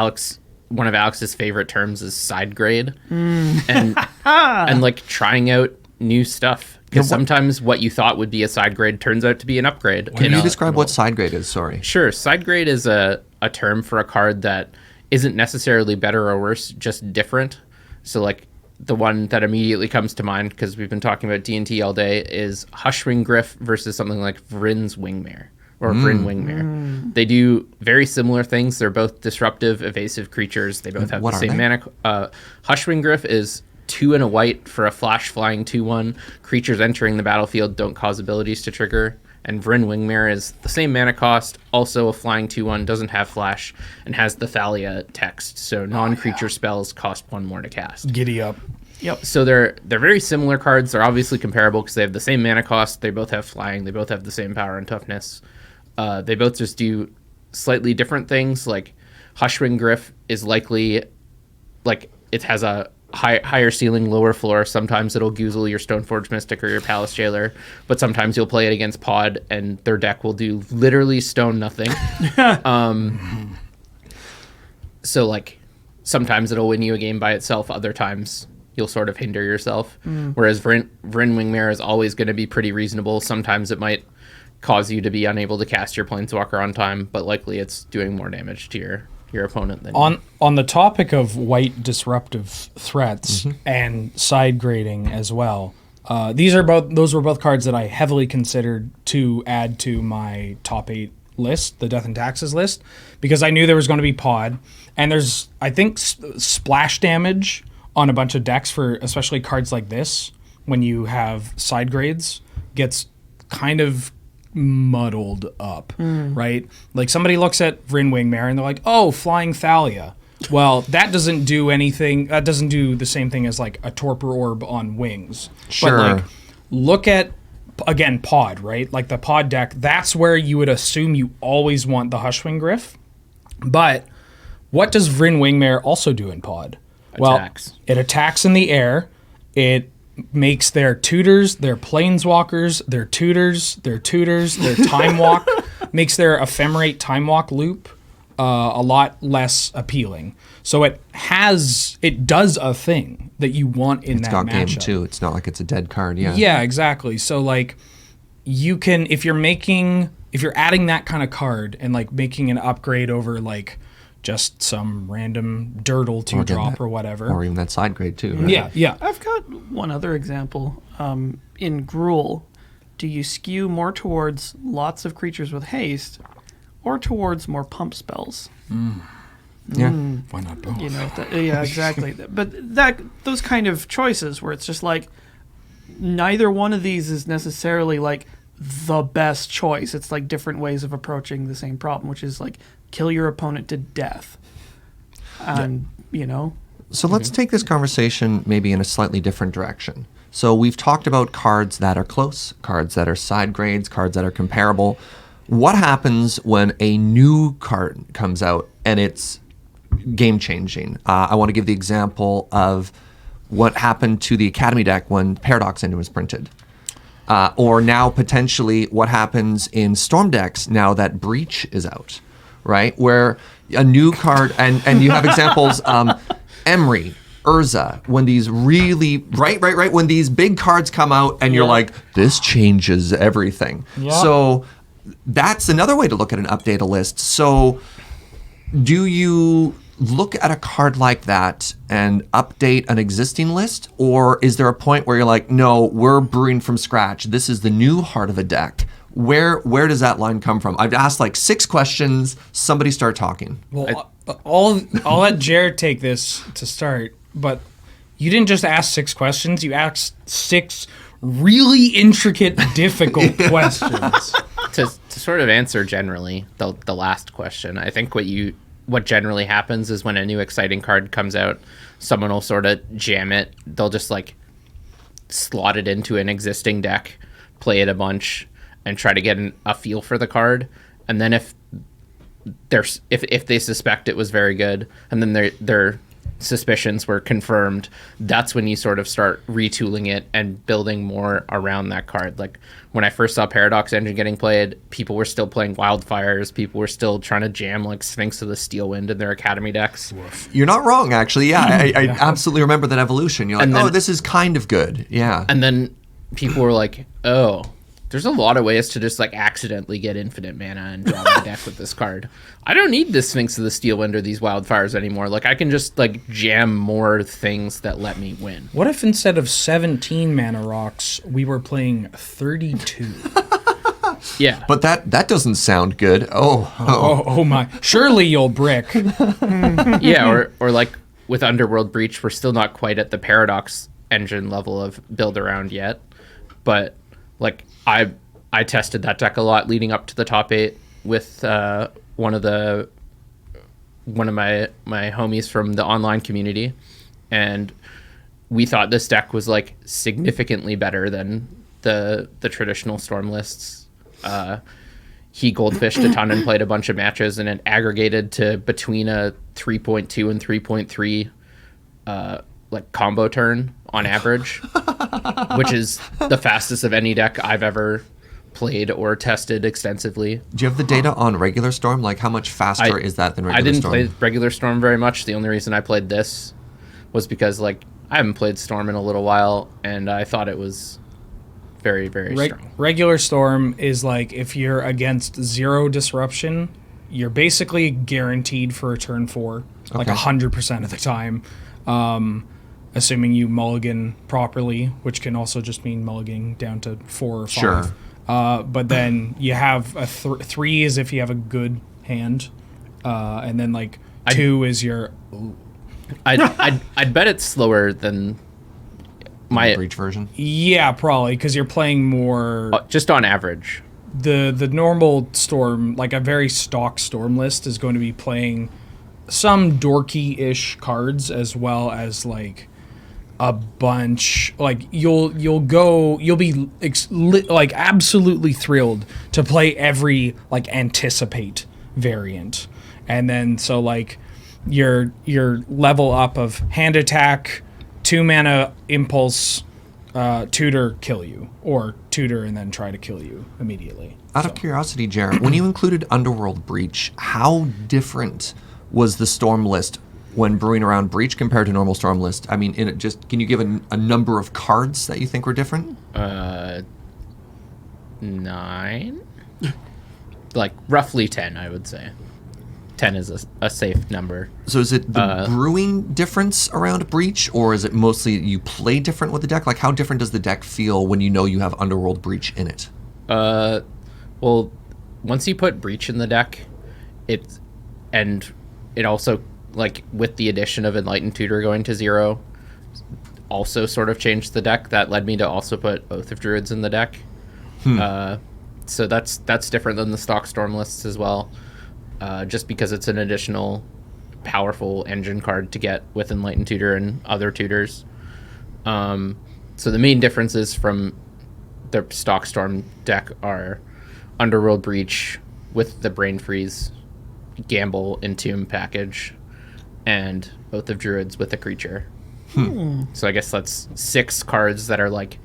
[SPEAKER 2] one of Alex's favorite terms is side grade, and like trying out new stuff. Because sometimes what you thought would be a side grade turns out to be an upgrade.
[SPEAKER 1] Can you describe what side grade is? Sorry.
[SPEAKER 2] Sure. Side grade is a term for a card that isn't necessarily better or worse, just different. So like the one that immediately comes to mind, because we've been talking about D&T all day, is Hushwing Griff versus something like Vryn's Wingmare. Or Vryn Wingmare. They do very similar things. They're both disruptive, evasive creatures. They both have
[SPEAKER 1] What
[SPEAKER 2] the
[SPEAKER 1] are
[SPEAKER 2] same
[SPEAKER 1] they?
[SPEAKER 2] mana. Hushwing Griff is 2 and a white for a flash flying 2/1. Creatures entering the battlefield don't cause abilities to trigger. And Vryn Wingmare is the same mana cost, also a flying 2/1, doesn't have flash, and has the Thalia text. So non-creature spells cost 1 more to cast.
[SPEAKER 4] Giddy up.
[SPEAKER 3] Yep.
[SPEAKER 2] So they're very similar cards. They're obviously comparable because they have the same mana cost. They both have flying. They both have the same power and toughness. They both just do slightly different things. Like Hushwing Gryff is likely, like, it has a higher ceiling, lower floor. Sometimes it'll goozle your Stoneforge Mystic or your Palace Jailer, but sometimes you'll play it against Pod and their deck will do literally stone nothing. So like sometimes it'll win you a game by itself. Other times you'll sort of hinder yourself. Whereas Vryn Wingmare is always going to be pretty reasonable. Sometimes it might cause you to be unable to cast your Planeswalker on time, but likely it's doing more damage to your opponent than
[SPEAKER 4] on the topic of white disruptive threats and side grading as well. Those were both cards that I heavily considered to add to my top 8 list, the Death and Taxes list, because I knew there was going to be Pod, and there's I think splash damage on a bunch of decks for especially cards like this when you have side grades gets kind of muddled up, right? Like somebody looks at Vryn Wingmare and they're like, oh, Flying Thalia. Well, that doesn't do anything. That doesn't do the same thing as like a Torpor Orb on wings.
[SPEAKER 1] Sure.
[SPEAKER 4] But like, look at, again, Pod, right? Like the Pod deck, that's where you would assume you always want the Hushwing Gryff. But what does Vryn Wingmare also do in Pod?
[SPEAKER 2] Attacks.
[SPEAKER 4] Well, it attacks in the air. It makes their tutors, their planeswalkers, their tutors, their time walk, makes their ephemerate time walk loop a lot less appealing. So it does a thing that you want in that matchup.
[SPEAKER 1] It's got game too. It's not like it's a dead card. Yeah.
[SPEAKER 4] Yeah, exactly. So like you can, if you're adding that kind of card and like making an upgrade over like just some random dirtle 2-drop or whatever.
[SPEAKER 1] Or even that side grade too. Right?
[SPEAKER 4] Yeah.
[SPEAKER 3] I've got one other example. In Gruul, do you skew more towards lots of creatures with haste or towards more pump spells?
[SPEAKER 1] Yeah.
[SPEAKER 4] Why not both?
[SPEAKER 3] You know, yeah, exactly. But those kind of choices where it's just like neither one of these is necessarily like the best choice. It's like different ways of approaching the same problem, which is like kill your opponent to death. And, you know.
[SPEAKER 1] So let's take this conversation maybe in a slightly different direction. So we've talked about cards that are close, cards that are side grades, cards that are comparable. What happens when a new card comes out and it's game changing? I want to give the example of what happened to the Academy deck when Paradox Engine was printed. Or now potentially what happens in Storm decks now that Breach is out, right? Where a new card, and you have examples, Emry, Urza, when these really, right, when these big cards come out and you're like, this changes everything. Yeah. So that's another way to look at an update list. So do you look at a card like that and update an existing list? Or is there a point where you're like, no, we're brewing from scratch. This is the new heart of a deck. Where does that line come from? I've asked like 6 questions. Somebody start talking.
[SPEAKER 4] Well, I'll let Jared take this to start, but you didn't just ask 6 questions. You asked 6 really intricate, difficult questions.
[SPEAKER 2] To sort of answer generally the last question, I think what generally happens is when a new exciting card comes out, someone will sort of jam it. They'll just like slot it into an existing deck, play it a bunch, and try to get a feel for the card. And then if they suspect it was very good, and then their suspicions were confirmed, that's when you sort of start retooling it and building more around that card. Like when I first saw Paradox Engine getting played, people were still playing Wildfires. People were still trying to jam like Sphinx of the Steelwind in their Academy decks.
[SPEAKER 1] You're not wrong, actually. Yeah, I absolutely remember that evolution. You're like, this is kind of good. Yeah.
[SPEAKER 2] And then people were like, oh, there's a lot of ways to just like accidentally get infinite mana and draw my deck with this card. I don't need this Sphinx of the Steelwind or these Wildfires anymore. Like I can just like jam more things that let me win.
[SPEAKER 4] What if instead of 17 mana rocks, we were playing 32?
[SPEAKER 2] Yeah.
[SPEAKER 1] But that doesn't sound good.
[SPEAKER 4] Oh my. Surely you'll brick.
[SPEAKER 2] Yeah, or like with Underworld Breach, we're still not quite at the Paradox engine level of build around yet. But like I tested that deck a lot leading up to the top 8 with one of my homies from the online community, and we thought this deck was like significantly better than the traditional Storm lists. He goldfished a ton and played a bunch of matches, and it aggregated to between a 3.2 and 3.3 like combo turn on average, which is the fastest of any deck I've ever played or tested extensively.
[SPEAKER 1] Do you have the data on regular Storm? Like, how much faster is that than regular Storm?
[SPEAKER 2] I didn't play regular Storm very much. The only reason I played this was because, like, I haven't played Storm in a little while, and I thought it was very, very strong.
[SPEAKER 4] Regular Storm is like, if you're against 0 disruption, you're basically guaranteed for a turn 4, like 100% of the time. Assuming you mulligan properly, which can also just mean mulliganing down to 4 or 5.
[SPEAKER 1] Sure.
[SPEAKER 4] But then you have a 3 is if you have a good hand, and then like 2 is your.
[SPEAKER 2] I'd bet it's slower than my
[SPEAKER 1] Breach version.
[SPEAKER 4] Yeah, probably because you're playing more.
[SPEAKER 2] Just on average.
[SPEAKER 4] The normal Storm, like a very stock Storm list, is going to be playing some dorky-ish cards as well as like a bunch. Like you'll be like absolutely thrilled to play every like Anticipate variant, and then so like your level up of hand attack, 2 mana impulse, tutor kill you, or tutor and then try to kill you immediately.
[SPEAKER 1] Out of curiosity, Jared, when you included Underworld Breach, how different was the Storm list when brewing around Breach compared to normal Storm list? I mean, can you give a number of cards that you think were different?
[SPEAKER 2] 9, like roughly 10, I would say. 10 is a safe number.
[SPEAKER 1] So is it the brewing difference around Breach, or is it mostly you play different with the deck? Like, how different does the deck feel when you know you have Underworld Breach in it?
[SPEAKER 2] Well, once you put Breach in the deck, it also, like, with the addition of Enlightened Tutor going to 0, also sort of changed the deck. That led me to also put Oath of Druids in the deck. So that's different than the stock Storm lists as well. Just because it's an additional powerful engine card to get with Enlightened Tutor and other tutors. So the main differences from the stock Storm deck are Underworld Breach with the Brain Freeze, Gamble, Entomb package, and Oath of Druids with a creature. So I guess that's 6 cards that are like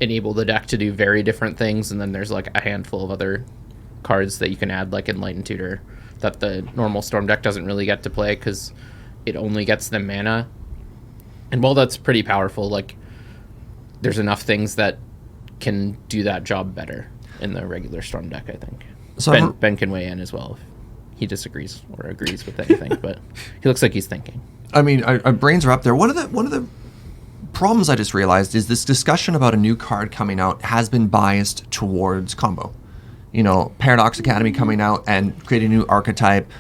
[SPEAKER 2] enable the deck to do very different things, and then there's like a handful of other cards that you can add, like Enlightened Tutor, that the normal Storm deck doesn't really get to play because it only gets the mana. And while that's pretty powerful, like, there's enough things that can do that job better in the regular Storm deck, I think. So Ben can weigh in as well if he disagrees or agrees with anything, but he looks like he's thinking.
[SPEAKER 1] I mean, our brains are up there. One of the problems I just realized is this discussion about a new card coming out has been biased towards combo. You know, Paradox Academy coming out and creating a new archetype,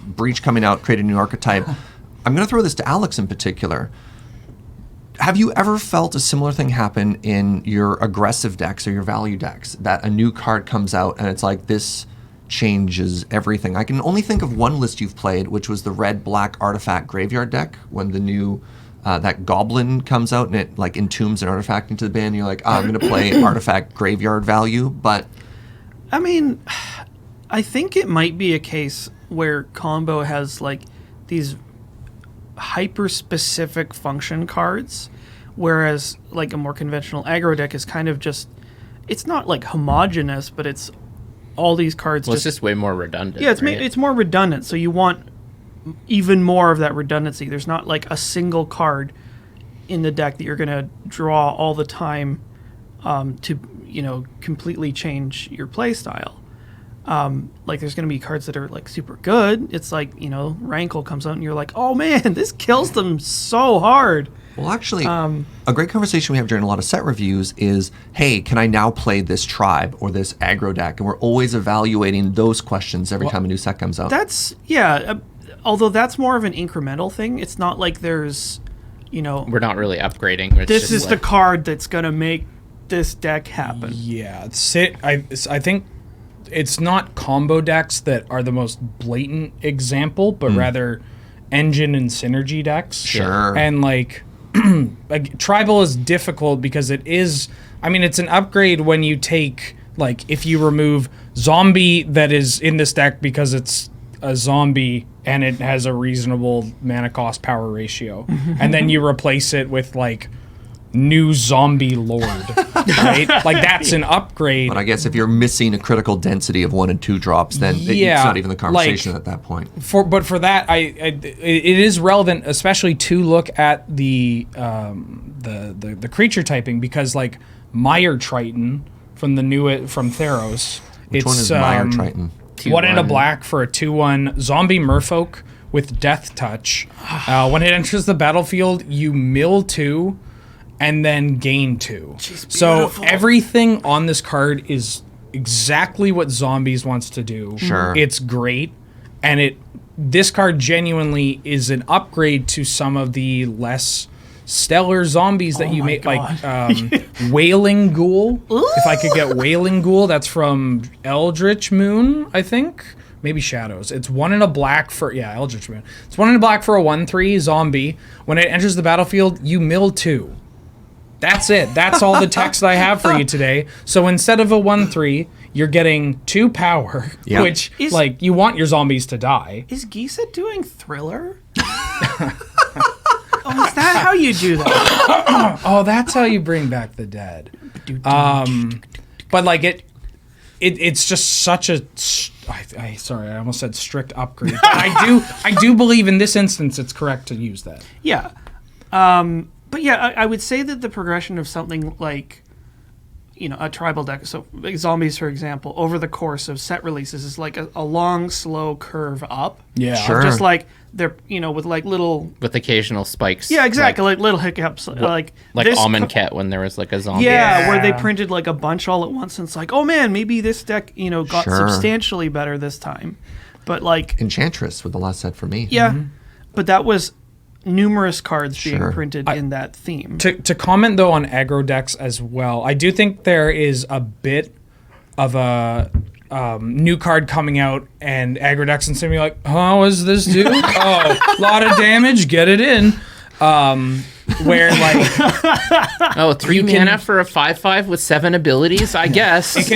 [SPEAKER 1] Breach coming out, creating a new archetype. I'm going to throw this to Alex in particular. Have you ever felt a similar thing happen in your aggressive decks or your value decks, that a new card comes out and it's like, this changes everything? I can only think of one list you've played, which was the red-black artifact graveyard deck, when the new that goblin comes out and it like entombs an artifact into the bin, and you're like, I'm going to play artifact graveyard value. But
[SPEAKER 3] I mean, I think it might be a case where combo has like these hyper-specific function cards, whereas like a more conventional aggro deck is kind of just, it's not like homogenous, but it's all these cards.
[SPEAKER 2] Well, it's just way more redundant.
[SPEAKER 3] Yeah,
[SPEAKER 2] right?
[SPEAKER 3] It's more redundant, so you want even more of that redundancy. There's not like a single card in the deck that you're going to draw all the time to, completely change your play style. Like there's going to be cards that are like super good. It's like, Rankle comes out and you're like, oh man, this kills them so hard.
[SPEAKER 1] Well, actually, a great conversation we have during a lot of set reviews is, hey, can I now play this tribe or this aggro deck? And we're always evaluating those questions every time a new set comes out.
[SPEAKER 3] That's, yeah. although that's more of an incremental thing. It's not like there's,
[SPEAKER 2] We're not really upgrading. It's
[SPEAKER 3] this
[SPEAKER 2] just
[SPEAKER 3] is the card that's going to make this deck happen.
[SPEAKER 4] Yeah, I think it's not combo decks that are the most blatant example, but rather engine and synergy decks.
[SPEAKER 1] Sure.
[SPEAKER 4] And like tribal is difficult because it is. I mean, it's an upgrade when you take, like, if you remove zombie that is in this deck because it's a zombie and it has a reasonable mana cost power ratio, and then you replace it with, like, new zombie lord, right? Like, that's an upgrade.
[SPEAKER 1] But I guess if you're missing a critical density of 1 and 2 drops, then it's not even the conversation at that point.
[SPEAKER 4] But for that, it is relevant, especially to look at the creature typing, because, like, Mire Triton from Theros.
[SPEAKER 1] Which one is Mire Triton?
[SPEAKER 4] 1 and a black for a 2/1 zombie merfolk with death touch. When it enters the battlefield, you mill 2 and then gain 2. So everything on this card is exactly what Zombies wants to do.
[SPEAKER 1] Sure.
[SPEAKER 4] It's great, and this card genuinely is an upgrade to some of the less stellar zombies that you make, like Wailing Ghoul. If I could get Wailing Ghoul, that's from Eldritch Moon, I think. Maybe Shadows. It's 1 and a black for Eldritch Moon. It's 1 and a black for a 1/3 zombie. When it enters the battlefield, you mill 2. That's it. That's all the text I have for you today. So instead of a 1/3, you're getting 2 power, which you want your zombies to die.
[SPEAKER 3] Is Gisa doing Thriller? Oh, is that how you do that?
[SPEAKER 4] Oh, that's how you bring back the dead. But like it's just such a. Sorry, I almost said strict upgrade. But I do believe in this instance it's correct to use that.
[SPEAKER 3] Yeah, but yeah, I would say that the progression of something like, a tribal deck, so like Zombies, for example, over the course of set releases is like a long, slow curve up.
[SPEAKER 4] Yeah,
[SPEAKER 1] sure.
[SPEAKER 3] Just like they're, with like little...
[SPEAKER 2] With occasional spikes.
[SPEAKER 3] Yeah, exactly, like little hiccups. Like
[SPEAKER 2] Amonkhet when there was like a zombie.
[SPEAKER 3] Yeah, where they printed like a bunch all at once, and it's like, oh man, maybe this deck, got substantially better this time. But like...
[SPEAKER 1] Enchantress with the last set for me.
[SPEAKER 3] Yeah, but that was numerous cards being printed in that theme.
[SPEAKER 4] To comment, though, on aggro decks as well, I do think there is a bit of a new card coming out, and aggro decks and somebody like, oh, what does this do? Oh, a lot of damage, get it in. Where like
[SPEAKER 2] 3 mana for a 5/5 with 7 abilities, I guess.
[SPEAKER 4] It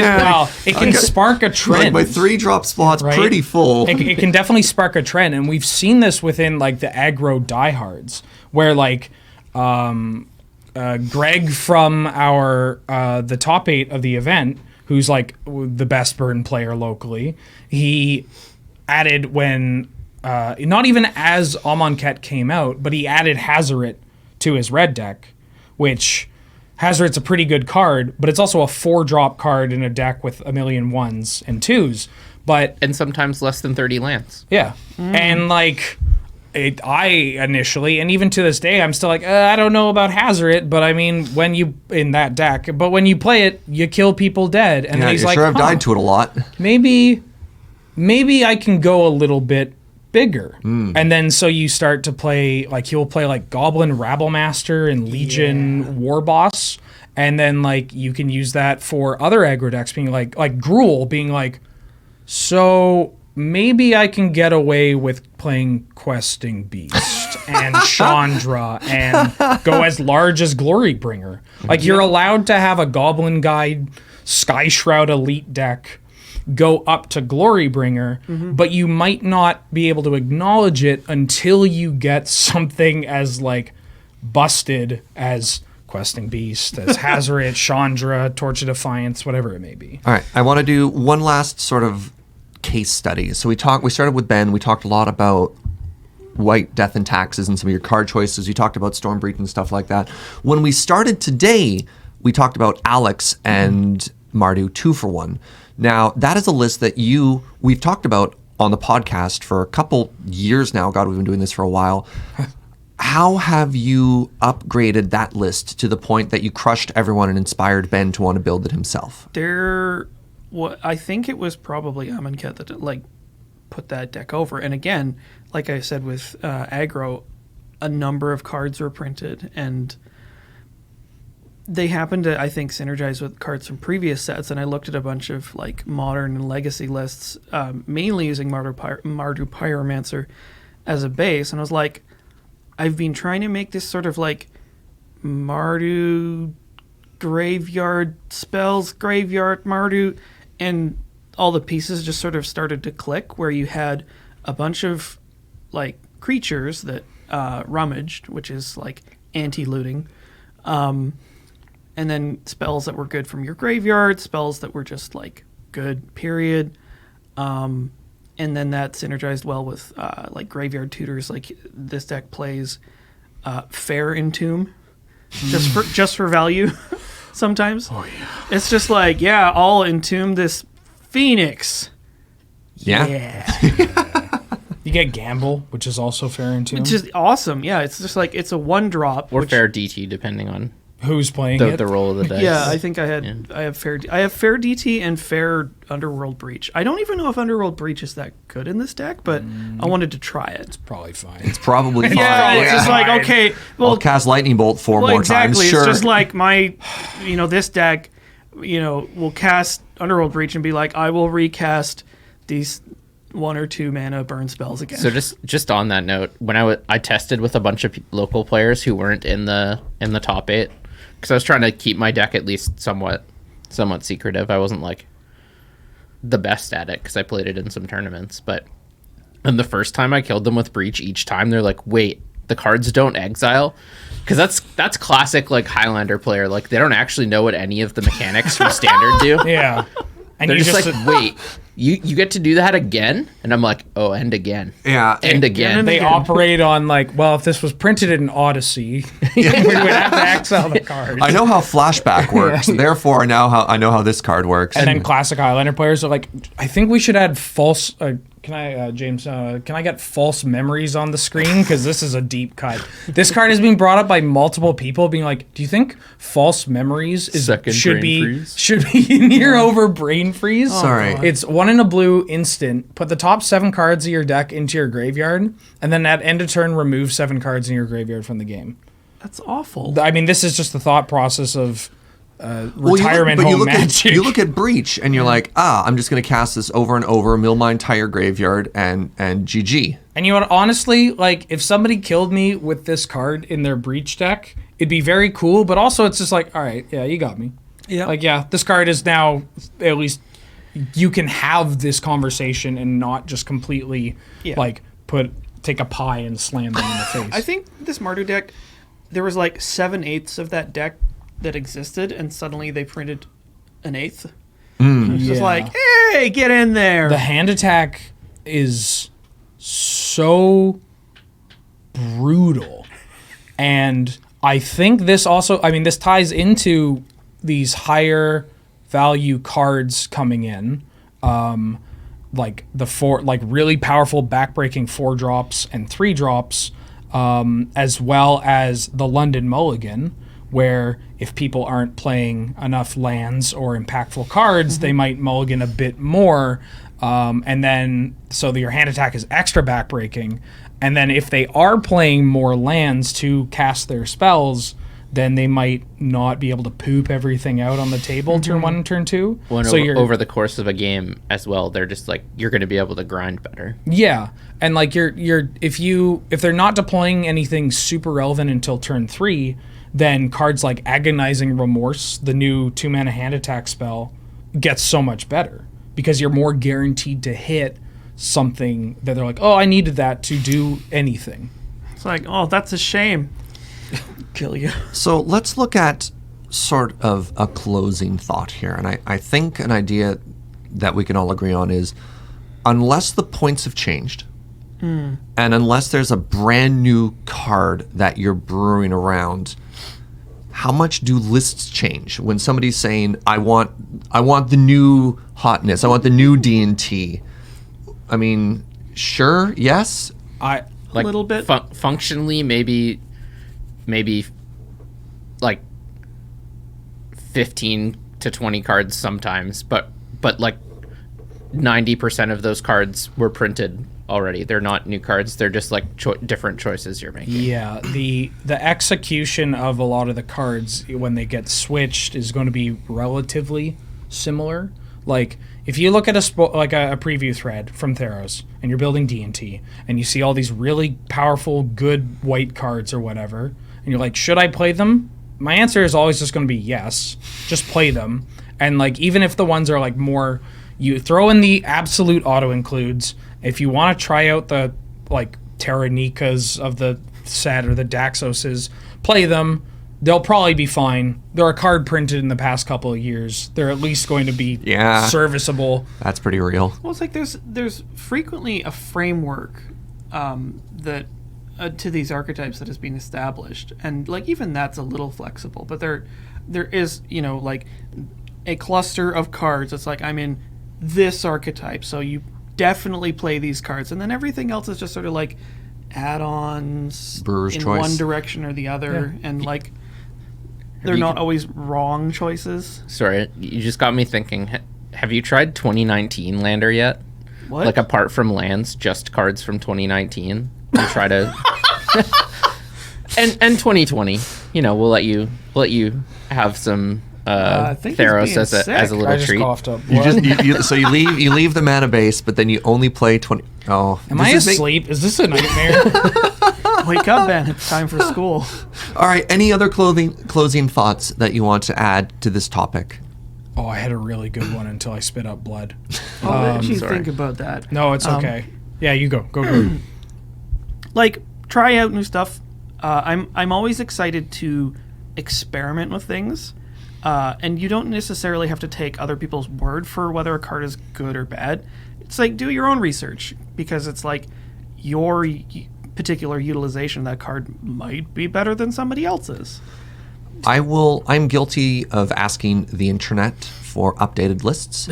[SPEAKER 4] can spark a trend.
[SPEAKER 1] Like my 3-drop slot's pretty full.
[SPEAKER 4] It can definitely spark a trend, and we've seen this within like the aggro diehards, where like Greg from our the top 8 of the event, who's like the best burn player locally, he added when not even as Amonkhet came out, but he added Hazoret to his red deck, which Hazoret's a pretty good card, but it's also a 4-drop card in a deck with a million 1s and 2s.
[SPEAKER 2] And sometimes less than 30 lands.
[SPEAKER 4] Yeah. And like I initially, and even to this day, I'm still like, I don't know about Hazoret, but I mean, when you in that deck, but when you play it, you kill people dead. And then he's like,
[SPEAKER 1] I've died to it a lot.
[SPEAKER 4] Maybe I can go a little bit bigger. And then so you start to play, like he'll play like Goblin Rabblemaster and Legion Warboss, and then like you can use that for other aggro decks, being like Gruul being like, so maybe I can get away with playing Questing Beast and Chandra and go as large as Glorybringer. Like you're allowed to have a Goblin Guide Sky Shroud Elite deck go up to Glorybringer, but you might not be able to acknowledge it until you get something as like busted as Questing Beast, as Hazoret, Chandra, Torch of Defiance, whatever it may be.
[SPEAKER 1] All right, I want to do one last sort of case study. So we started with Ben. We talked a lot about White Death and Taxes and some of your card choices. You talked about Stormbreach and stuff like that. When we started today, we talked about Alex and Mardu 2-for-1. Now, that is a list that we've talked about on the podcast for a couple years now. God, we've been doing this for a while. How have you upgraded that list to the point that you crushed everyone and inspired Ben to want to build it himself?
[SPEAKER 3] I think it was probably Amonkhet that put that deck over. And again, like I said with aggro, a number of cards were printed, and they happen to, I think, synergize with cards from previous sets. And I looked at a bunch of like modern and legacy lists, mainly using Mardu Pyromancer as a base, and I was like, I've been trying to make this sort of like Mardu graveyard spells, graveyard Mardu, and all the pieces just sort of started to click, where you had a bunch of like creatures that rummaged, which is like anti-looting, and then spells that were good from your graveyard, spells that were just like good, period. And then that synergized well with like graveyard tutors. Like this deck plays Fair Entomb just for value sometimes. Oh yeah. It's just like, yeah, I'll entomb this Phoenix.
[SPEAKER 1] Yeah.
[SPEAKER 4] You get Gamble, which is also Fair Entomb.
[SPEAKER 3] Which is awesome. Yeah, it's just like it's a 1-drop.
[SPEAKER 2] Or Fair DT, depending on
[SPEAKER 4] who's playing it.
[SPEAKER 2] The roll of the dice.
[SPEAKER 3] Yeah, I think I have Fair DT and Fair Underworld Breach. I don't even know if Underworld Breach is that good in this deck, but I wanted to try it.
[SPEAKER 4] It's probably fine.
[SPEAKER 1] It's probably fine.
[SPEAKER 3] Yeah, it's just like, okay, well,
[SPEAKER 1] I'll cast Lightning Bolt four more times.
[SPEAKER 3] Exactly.
[SPEAKER 1] Sure.
[SPEAKER 3] It's just like my, this deck, will cast Underworld Breach and be like, I will recast these 1 or 2 mana burn spells again.
[SPEAKER 2] So just on that note, when I tested with a bunch of local players who weren't in the top 8, because I was trying to keep my deck at least somewhat secretive. I wasn't like the best at it because I played it in some tournaments, and the first time I killed them with Breach, each time they're like, wait, the cards don't exile? Because that's classic like Highlander player. Like they don't actually know what any of the mechanics from Standard do.
[SPEAKER 4] Yeah. And
[SPEAKER 2] they're just like, wait, you get to do that again? And I'm like, oh, and again.
[SPEAKER 1] Yeah.
[SPEAKER 2] And again.
[SPEAKER 4] They operate on like, well, if this was printed in Odyssey, we would have to exile the cards.
[SPEAKER 1] I know how Flashback works, therefore I know how this card works.
[SPEAKER 4] And then classic Highlander players are like, I think we should add false. Can I, James? Can I get false memories on the screen? Because this is a deep cut. This card is being brought up by multiple people, being like, "Do you think false memories should be near over brain freeze?"
[SPEAKER 1] Sorry.
[SPEAKER 4] It's 1 in a blue instant. Put the top 7 cards of your deck into your graveyard, and then at end of turn, remove 7 cards in your graveyard from the game.
[SPEAKER 3] That's awful.
[SPEAKER 4] I mean, this is just the thought process of retirement home magic.
[SPEAKER 1] You look at Breach and you're like, I'm just going to cast this over and over, mill my entire graveyard, and GG.
[SPEAKER 4] And you know what? Honestly, like if somebody killed me with this card in their Breach deck, it'd be very cool. But also, it's just like, all right, yeah, you got me.
[SPEAKER 3] Yeah.
[SPEAKER 4] Like, yeah, this card is now at least you can have this conversation and not just completely take a pie and slam them in the face.
[SPEAKER 3] I think this Mardu deck, there was like 7/8 of that deck that existed, and suddenly they printed an 1/8. It's just like, hey, get in there.
[SPEAKER 4] The hand attack is so brutal. And I think this also, this ties into these higher value cards coming in. Like really powerful backbreaking 4-drops and 3-drops, as well as the London Mulligan, where if people aren't playing enough lands or impactful cards, they might mulligan a bit more. And then, so your hand attack is extra backbreaking. And then if they are playing more lands to cast their spells, then they might not be able to poop everything out on the table turn 1 and turn 2.
[SPEAKER 2] Well, so over the course of a game as well, they're just like, you're going to be able to grind better.
[SPEAKER 4] Yeah. And like if they're not deploying anything super relevant until turn 3, then cards like Agonizing Remorse, the new 2-mana hand attack spell, gets so much better because you're more guaranteed to hit something that they're like, oh, I needed that to do anything.
[SPEAKER 3] It's like, oh, that's a shame. Kill you.
[SPEAKER 1] So let's look at sort of a closing thought here. And I think an idea that we can all agree on is, unless the points have changed, and unless there's a brand new card that you're brewing around, how much do lists change? When somebody's saying, I want the new hotness, I want the new D&T. I mean, sure, yes.
[SPEAKER 2] A little bit. Functionally, maybe like 15 to 20 cards sometimes, but like 90% of those cards were printed already. They're not new cards. They're just like different choices you're making.
[SPEAKER 4] Yeah, the execution of a lot of the cards when they get switched is going to be relatively similar. Like if you look at a preview thread from Theros and you're building D&T and you see all these really powerful, good white cards or whatever, and you're like, should I play them? My answer is always just going to be yes. Just play them. And like even if the ones are like more, you throw in the absolute auto includes. If you want to try out the like Terranikas of the set or the Daxoses, play them. They'll probably be fine. They're a card printed in the past couple of years. They're at least going to be serviceable.
[SPEAKER 1] That's pretty real.
[SPEAKER 3] Well, it's like there's frequently a framework that to these archetypes that has been established, and like even that's a little flexible. But there is like a cluster of cards. It's like I'm in this archetype, so you definitely play these cards, and then everything else is just sort of like add-ons
[SPEAKER 1] Brewer's
[SPEAKER 3] in
[SPEAKER 1] choice.
[SPEAKER 3] one direction or the other, and like they're not always wrong choices.
[SPEAKER 2] Sorry, you just got me thinking. Have you tried 2019 Lander yet?
[SPEAKER 3] What?
[SPEAKER 2] Like apart from lands, just cards from 2019. And try to and 2020. We'll let you have some Theros as a little
[SPEAKER 4] I just
[SPEAKER 2] treat.
[SPEAKER 4] coughed up.
[SPEAKER 1] So you leave the mana base, but then you only play 20. Oh,
[SPEAKER 4] Am I asleep? Is this a nightmare?
[SPEAKER 3] Wake up, Ben. It's time for school.
[SPEAKER 1] All right. Any other closing thoughts that you want to add to this topic?
[SPEAKER 4] Oh, I had a really good one until I spit up blood.
[SPEAKER 3] I'll let you think about that.
[SPEAKER 4] No, it's okay. Yeah, you go. Go.
[SPEAKER 3] Like, try out new stuff. I'm always excited to experiment with things. And you don't necessarily have to take other people's word for whether a card is good or bad. It's like, do your own research, because it's like your particular utilization of that card might be better than somebody else's.
[SPEAKER 1] I'm guilty of asking the internet for updated lists.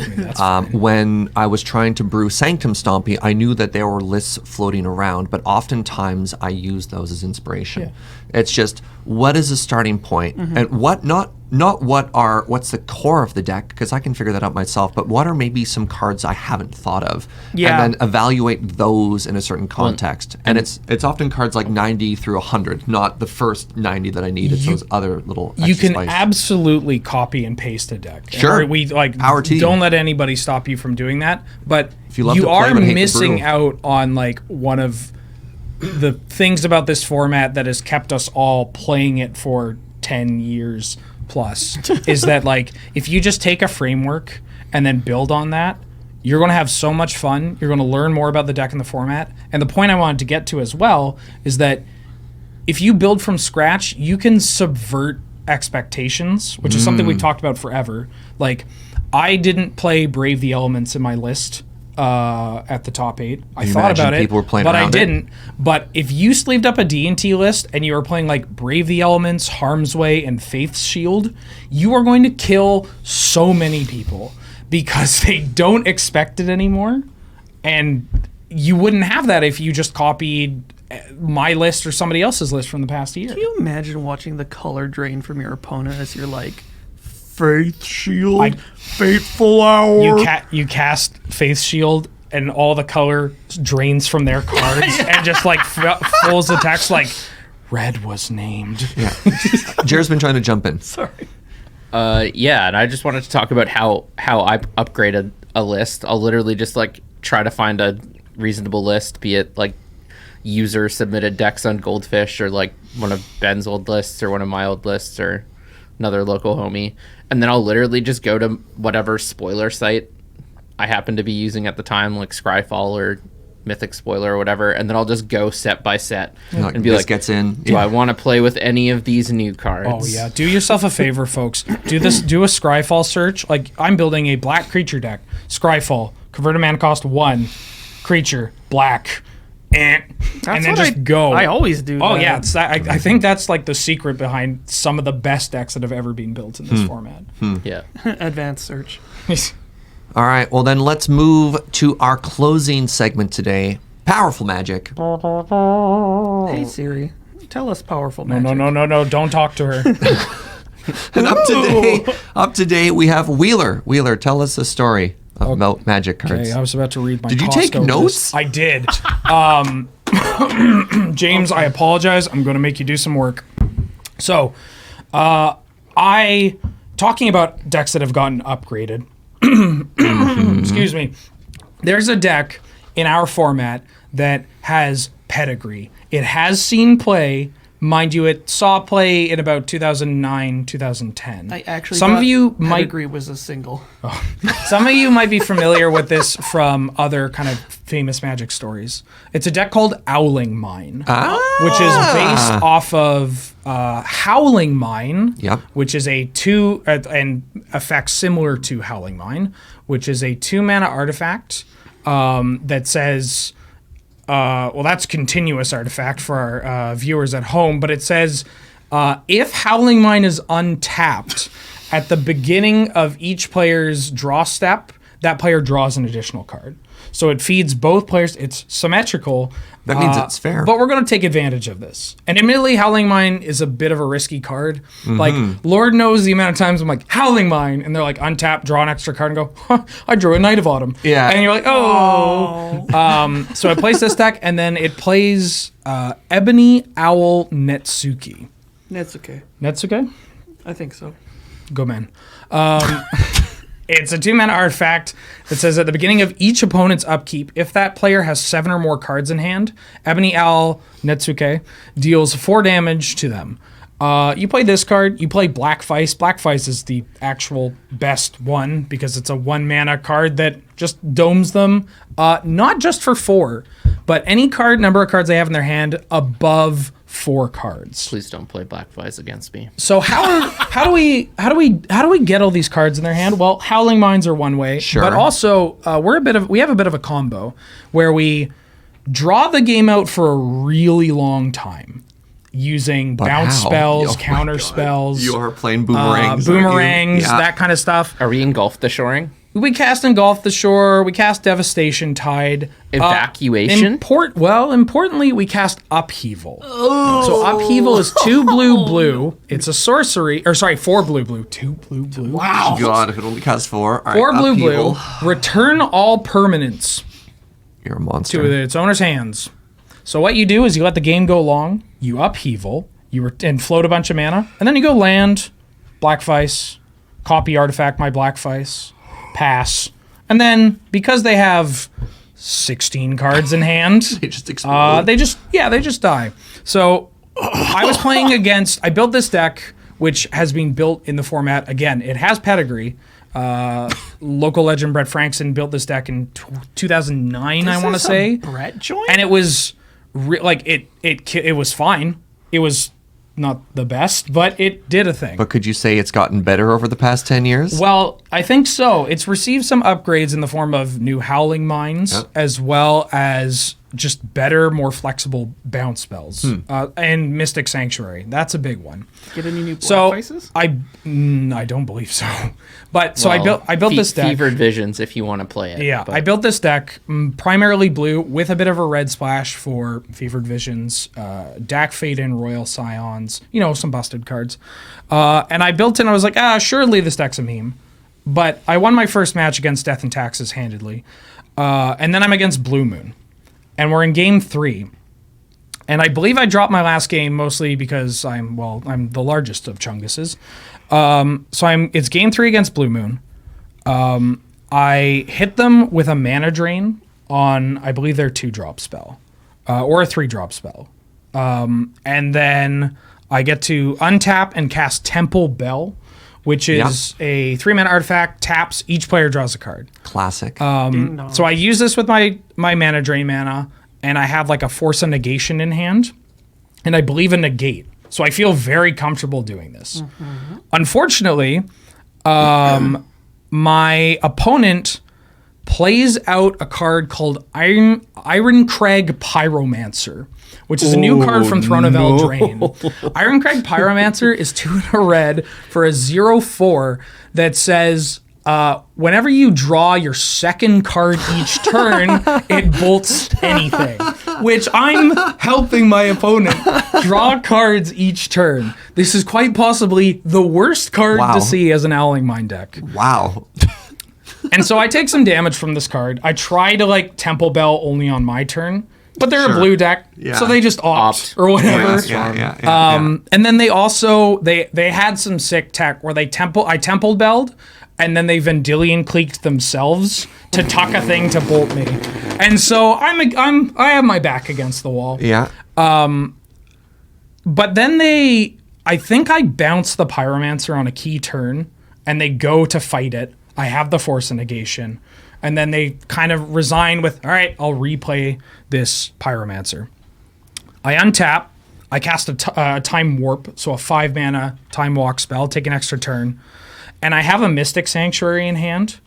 [SPEAKER 1] When I was trying to brew Sanctum Stompy, I knew that there were lists floating around, but oftentimes I use those as inspiration.
[SPEAKER 4] Yeah.
[SPEAKER 1] It's just, what is the starting point? And not what's the core of the deck, because I can figure that out myself, but what are maybe some cards I haven't thought of?
[SPEAKER 3] Yeah.
[SPEAKER 1] And then evaluate those in a certain context. And it's often cards like 90 through 100, not the first 90 that I need. It's those other little extra
[SPEAKER 4] You can
[SPEAKER 1] spice.
[SPEAKER 4] absolutely copy and paste a deck.
[SPEAKER 1] Sure.
[SPEAKER 4] We like
[SPEAKER 1] Power to you.
[SPEAKER 4] don't let anybody stop you from doing that. But
[SPEAKER 1] If you love
[SPEAKER 4] you
[SPEAKER 1] to play
[SPEAKER 4] are
[SPEAKER 1] but hate to
[SPEAKER 4] missing
[SPEAKER 1] brew.
[SPEAKER 4] out on like one of the things about this format that has kept us all playing it for 10 years plus is that like if you just take a framework and then build on that, you're going to have so much fun. You're going to learn more about the deck and the format. And the point I wanted to get to as well is that if you build from scratch, you can subvert expectations, which is something we talked about forever. Like, I didn't play Brave the Elements in my list at the top 8. I thought
[SPEAKER 1] imagine
[SPEAKER 4] about it,
[SPEAKER 1] people were playing
[SPEAKER 4] but I
[SPEAKER 1] around it?
[SPEAKER 4] didn't. But if you sleeved up a D&T list and you were playing like Brave the Elements, Harm's Way, and Faith's Shield, you are going to kill so many people because they don't expect it anymore. And you wouldn't have that if you just copied my list or somebody else's list from the past year.
[SPEAKER 3] Can you imagine watching the color drain from your opponent as you're like, Faith Shield, Fateful Hour?
[SPEAKER 4] You cast Faith Shield and all the color drains from their cards and just like fills the text like, red was named.
[SPEAKER 1] Yeah. Jared's been trying to jump in.
[SPEAKER 3] Sorry.
[SPEAKER 2] Yeah, and I just wanted to talk about how I upgraded a list. I'll literally just like try to find a reasonable list, be it like user submitted decks on Goldfish or like one of Ben's old lists or one of my old lists or another local homie, and then I'll literally just go to whatever spoiler site I happen to be using at the time, like Scryfall or Mythic Spoiler or whatever, and then I'll just go set by set and be
[SPEAKER 1] this
[SPEAKER 2] like,
[SPEAKER 1] gets in.
[SPEAKER 2] do I want to play with any of these new cards?
[SPEAKER 4] Oh yeah, do yourself a favor, folks. Do a Scryfall search. Like, I'm building a black creature deck. Scryfall, convert a mana cost 1, creature, black, and then just go.
[SPEAKER 3] I always do
[SPEAKER 4] Oh
[SPEAKER 3] that.
[SPEAKER 4] yeah, it's that, I think that's like the secret behind some of the best decks that have ever been built in this format.
[SPEAKER 2] Yeah.
[SPEAKER 3] Advanced search.
[SPEAKER 1] All right. Well, then let's move to our closing segment today. Powerful Magic.
[SPEAKER 3] Hey Siri, tell us powerful magic.
[SPEAKER 4] No, don't talk to her.
[SPEAKER 1] And up to date, we have Wheeler. Wheeler, tell us a story. of Magic cards.
[SPEAKER 4] Okay, I was about to read my
[SPEAKER 1] Did you
[SPEAKER 4] Costco
[SPEAKER 1] take notes?
[SPEAKER 4] list. I did. James, I apologize. I'm going to make you do some work. So, talking about decks that have gotten upgraded. Excuse me. There's a deck in our format that has pedigree. It has seen play. Mind you, it saw play in about 2009, 2010.
[SPEAKER 3] I actually
[SPEAKER 4] some
[SPEAKER 3] thought
[SPEAKER 4] of you
[SPEAKER 3] Pedigree was a single.
[SPEAKER 4] Some of you might be familiar with this from other kind of famous Magic stories. It's a deck called Owling Mine, which is based off of Howling Mine,
[SPEAKER 1] Yep.
[SPEAKER 4] which is a two and effects similar to Howling Mine, which is a 2-mana artifact that says. Well, that's continuous artifact for our viewers at home, but it says if Howling Mine is untapped at the beginning of each player's draw step, that player draws an additional card. So it feeds both players. It's symmetrical.
[SPEAKER 1] That means it's fair.
[SPEAKER 4] But we're going to take advantage of this. And admittedly, Howling Mine is a bit of a risky card. Like, Lord knows the amount of times I'm like, Howling Mine, and they're like, untap, draw an extra card, and go, huh, I drew a Knight of Autumn.
[SPEAKER 1] Yeah.
[SPEAKER 4] And you're like, oh. So I plays this deck, and then it plays Ebony Owl Netsuki.
[SPEAKER 3] That's okay.
[SPEAKER 4] Netsuke?
[SPEAKER 3] I think so.
[SPEAKER 4] Go man. It's a 2-mana artifact that says at the beginning of each opponent's upkeep, if that player has 7 or more cards in hand, Ebony Owl Netsuke deals 4 damage to them. You play this card, you play Black Vice. Black Vice is the actual best one because it's a 1-mana card that just domes them, not just for 4, but any number of cards they have in their hand above 4 cards.
[SPEAKER 2] Please don't play Black Vice against me.
[SPEAKER 4] So how do we get all these cards in their hand? Well, Howling Mines are one way,
[SPEAKER 1] Sure.
[SPEAKER 4] but also we have a bit of a combo where we draw the game out for a really long time using bounce
[SPEAKER 1] how?
[SPEAKER 4] spells,
[SPEAKER 1] Oh my
[SPEAKER 4] counter
[SPEAKER 1] God.
[SPEAKER 4] spells.
[SPEAKER 1] You are playing boomerangs. aren't you?
[SPEAKER 4] Boomerangs,
[SPEAKER 1] Yeah.
[SPEAKER 4] that kind of stuff.
[SPEAKER 2] Are we engulfed the shoring?
[SPEAKER 4] We cast Engulf the Shore. We cast Devastation Tide.
[SPEAKER 2] Evacuation?
[SPEAKER 4] Importantly, we cast Upheaval. So Upheaval is 2 blue. It's a sorcery. 4 blue. 2 blue.
[SPEAKER 1] Wow. God, if it only costs 4. All right,
[SPEAKER 4] 4 blue.
[SPEAKER 1] Upheaval.
[SPEAKER 4] Return all permanents
[SPEAKER 1] You're a monster.
[SPEAKER 4] to its owner's hands. So what you do is you let the game go long. You Upheaval. And float a bunch of mana. And then you go land, Black Vice, copy artifact my Black Vice, pass. And then because they have 16 cards in hand,
[SPEAKER 1] They just explode.
[SPEAKER 4] they just die. So I built this deck, which has been built in the format. Again, it has pedigree. Local legend Brett Frankson built this deck in 2009, I want to say.
[SPEAKER 3] Brett joint?
[SPEAKER 4] And it was it was fine. It was not the best, but it did a thing.
[SPEAKER 1] But could you say it's gotten better over the past 10 years?
[SPEAKER 4] Well, I think so. It's received some upgrades in the form of new Howling Mines,
[SPEAKER 1] Yep.
[SPEAKER 4] as well as just better, more flexible bounce spells. And Mystic Sanctuary. That's a big one.
[SPEAKER 3] Get any new Black
[SPEAKER 4] So
[SPEAKER 3] Vices?
[SPEAKER 4] I don't believe so. But so I built this deck.
[SPEAKER 2] Fevered Visions if you want to play it.
[SPEAKER 4] Yeah,
[SPEAKER 2] but
[SPEAKER 4] I built this deck primarily blue with a bit of a red splash for Fevered Visions, Dak Faden, Royal Scions, some busted cards. And I built it and I was like, surely this deck's a meme. But I won my first match against Death and Taxes handedly. And then I'm against Blue Moon. And we're in game 3. And I believe I dropped my last game mostly because I'm the largest of Chunguses. It's game 3 against Blue Moon. I hit them with a mana drain on, I believe, their 2-drop spell, or a 3-drop spell. And then I get to untap and cast Temple Bell, which is a 3-mana artifact, taps, each player draws a card.
[SPEAKER 1] Classic.
[SPEAKER 4] So I use this with my mana drain mana, and I have like a Force of Negation in hand, and I believe a negate. So I feel very comfortable doing this. Unfortunately, my opponent plays out a card called Ironcrag Pyromancer, which is a new card from Throne of Eldraine. Ironcrag Pyromancer is 2 in a red for a 0/4 that says whenever you draw your second card each turn, it bolts anything. Which I'm helping my opponent draw cards each turn. This is quite possibly the worst card
[SPEAKER 1] Wow.
[SPEAKER 4] to see as an Owling Mine deck.
[SPEAKER 1] Wow.
[SPEAKER 4] And so I take some damage from this card. I try to like Temple Bell only on my turn, but they're a blue deck, so they just opt or whatever. And then they also they had some sick tech where I Temple Belled, and then they Vendilion Cliqued themselves to tuck a thing to bolt me. And so I have my back against the wall.
[SPEAKER 1] Yeah.
[SPEAKER 4] But then I think I bounce the Pyromancer on a key turn, and they go to fight it. I have the Force of Negation, and then they kind of resign with, all right, I'll replay this Pyromancer. I untap, I cast a Time Warp, so a 5-mana Time Walk spell, take an extra turn, and I have a Mystic Sanctuary in hand,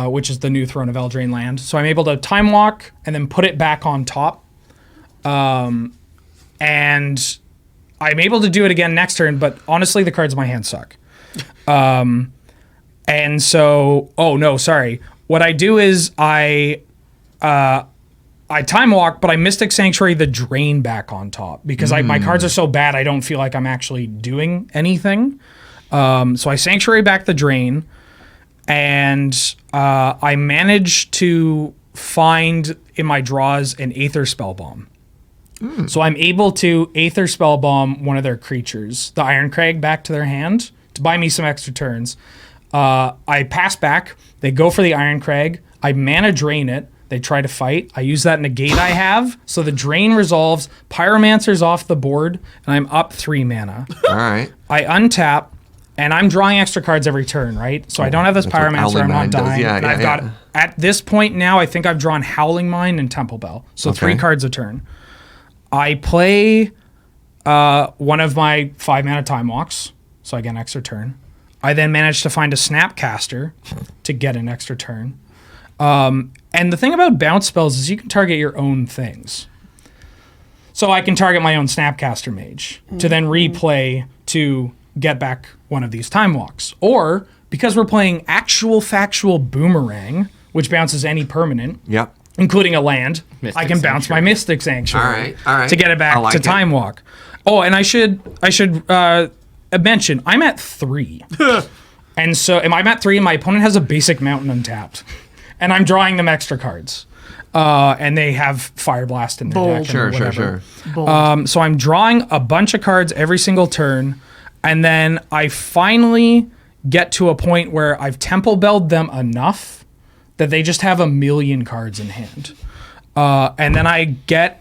[SPEAKER 4] which is the new Throne of Eldraine land. So I'm able to Time Walk and then put it back on top. And I'm able to do it again next turn, but honestly, the cards in my hand suck. And so, what I do is I Time Walk, but I Mystic Sanctuary the Drain back on top because my cards are so bad, I don't feel like I'm actually doing anything. So I Sanctuary back the Drain, and I manage to find in my draws an Aether Spellbomb. So I'm able to Aether Spellbomb one of their creatures, the Ironcrag, back to their hand to buy me some extra turns. I pass back. They go for the Ironcrag. I mana drain it. They try to fight. I use that negate I have. So the drain resolves. Pyromancer's off the board, and I'm up 3 mana.
[SPEAKER 1] All right.
[SPEAKER 4] I untap, and I'm drawing extra cards every turn, right? So I don't have this Pyromancer. I'm not dying. I've got, at this point now, I think I've drawn Howling Mine and Temple Bell. So 3 cards a turn. I play one of my 5-mana Time Walks, so I get an extra turn. I then manage to find a Snapcaster to get an extra turn. And the thing about bounce spells is you can target your own things. So I can target my own Snapcaster Mage to then replay to get back one of these Time Walks. Or, because we're playing actual factual Boomerang, which bounces any permanent, including a land, I can bounce my Mystic Sanctuary to get it back to Time Walk. Oh, and I should mention, I'm at 3. And so I'm at 3, and my opponent has a basic mountain untapped. And I'm drawing them extra cards. And they have Fire Blast in their deck. Sure. So I'm drawing a bunch of cards every single turn. And then I finally get to a point where I've Temple Belled them enough that they just have 1,000,000 cards in hand. And then I get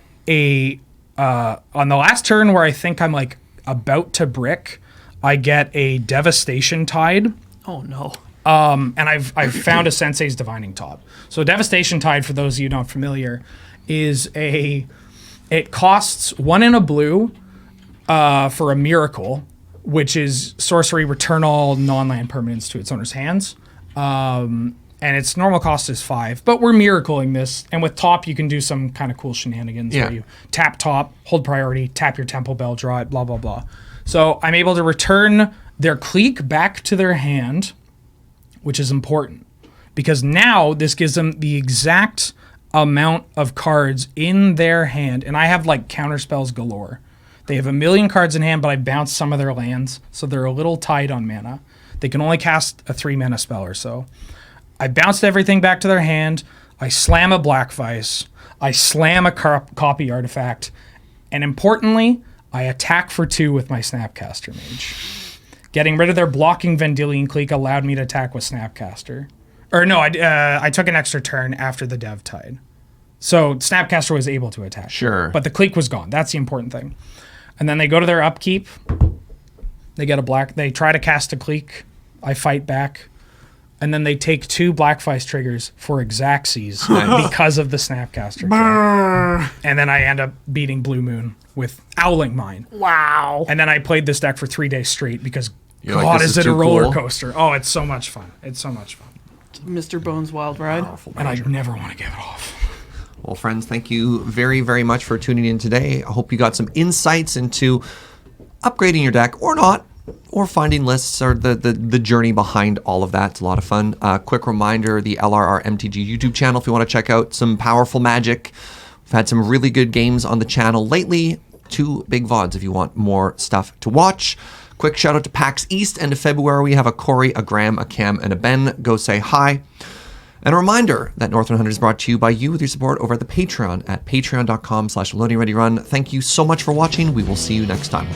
[SPEAKER 4] on the last turn where I think I'm like about to brick, I get a Devastation Tide.
[SPEAKER 3] Oh no.
[SPEAKER 4] And I've found a Sensei's Divining Top. So Devastation Tide, for those of you not familiar, is it costs 1 and a blue for a Miracle, which is sorcery, return all non-land permanents to its owner's hands. And its normal cost is 5, but we're miracling this. And with top, you can do some kind of cool shenanigans where you tap top, hold priority, tap your Temple Bell, draw it, blah, blah, blah. So I'm able to return their Clique back to their hand, which is important because now this gives them the exact amount of cards in their hand. And I have like counter spells galore. They have 1,000,000 cards in hand, but I bounced some of their lands, so they're a little tight on mana. They can only cast a 3-mana spell or so. I bounced everything back to their hand. I slam a Black Vice. I slam a copy artifact. And importantly, I attack for 2 with my Snapcaster Mage. Getting rid of their blocking Vendilion Clique allowed me to attack with Snapcaster. Or no, I took an extra turn after the Dev Tide. So Snapcaster was able to attack.
[SPEAKER 1] Sure.
[SPEAKER 4] But the Clique was gone. That's the important thing. And then they go to their upkeep. They get they try to cast a Clique. I fight back. And then they take 2 Black Vice triggers for Xaxes because of the Snapcaster. And then I end up beating Blue Moon with Owling Mine.
[SPEAKER 3] Wow.
[SPEAKER 4] And then I played this deck for 3 days straight because
[SPEAKER 1] You're
[SPEAKER 4] God,
[SPEAKER 1] like,
[SPEAKER 4] is it a roller coaster. Oh, it's so much fun. It's so much fun.
[SPEAKER 3] Mr. Bones Wild Ride.
[SPEAKER 4] And I never want to give it off.
[SPEAKER 1] Well, friends, thank you very, very much for tuning in today. I hope you got some insights into upgrading your deck or not, or finding lists or the journey behind all of that. It's a lot of fun. Quick reminder, the LRR MTG YouTube channel, if you want to check out some powerful Magic. We've had some really good games on the channel lately. 2 big VODs if you want more stuff to watch. Quick shout out to PAX East. End of February, we have a Corey, a Graham, a Cam, and a Ben. Go say hi. And a reminder that North 100 is brought to you by you with your support over at the Patreon at patreon.com/loadingreadyrun. Thank you so much for watching. We will see you next time.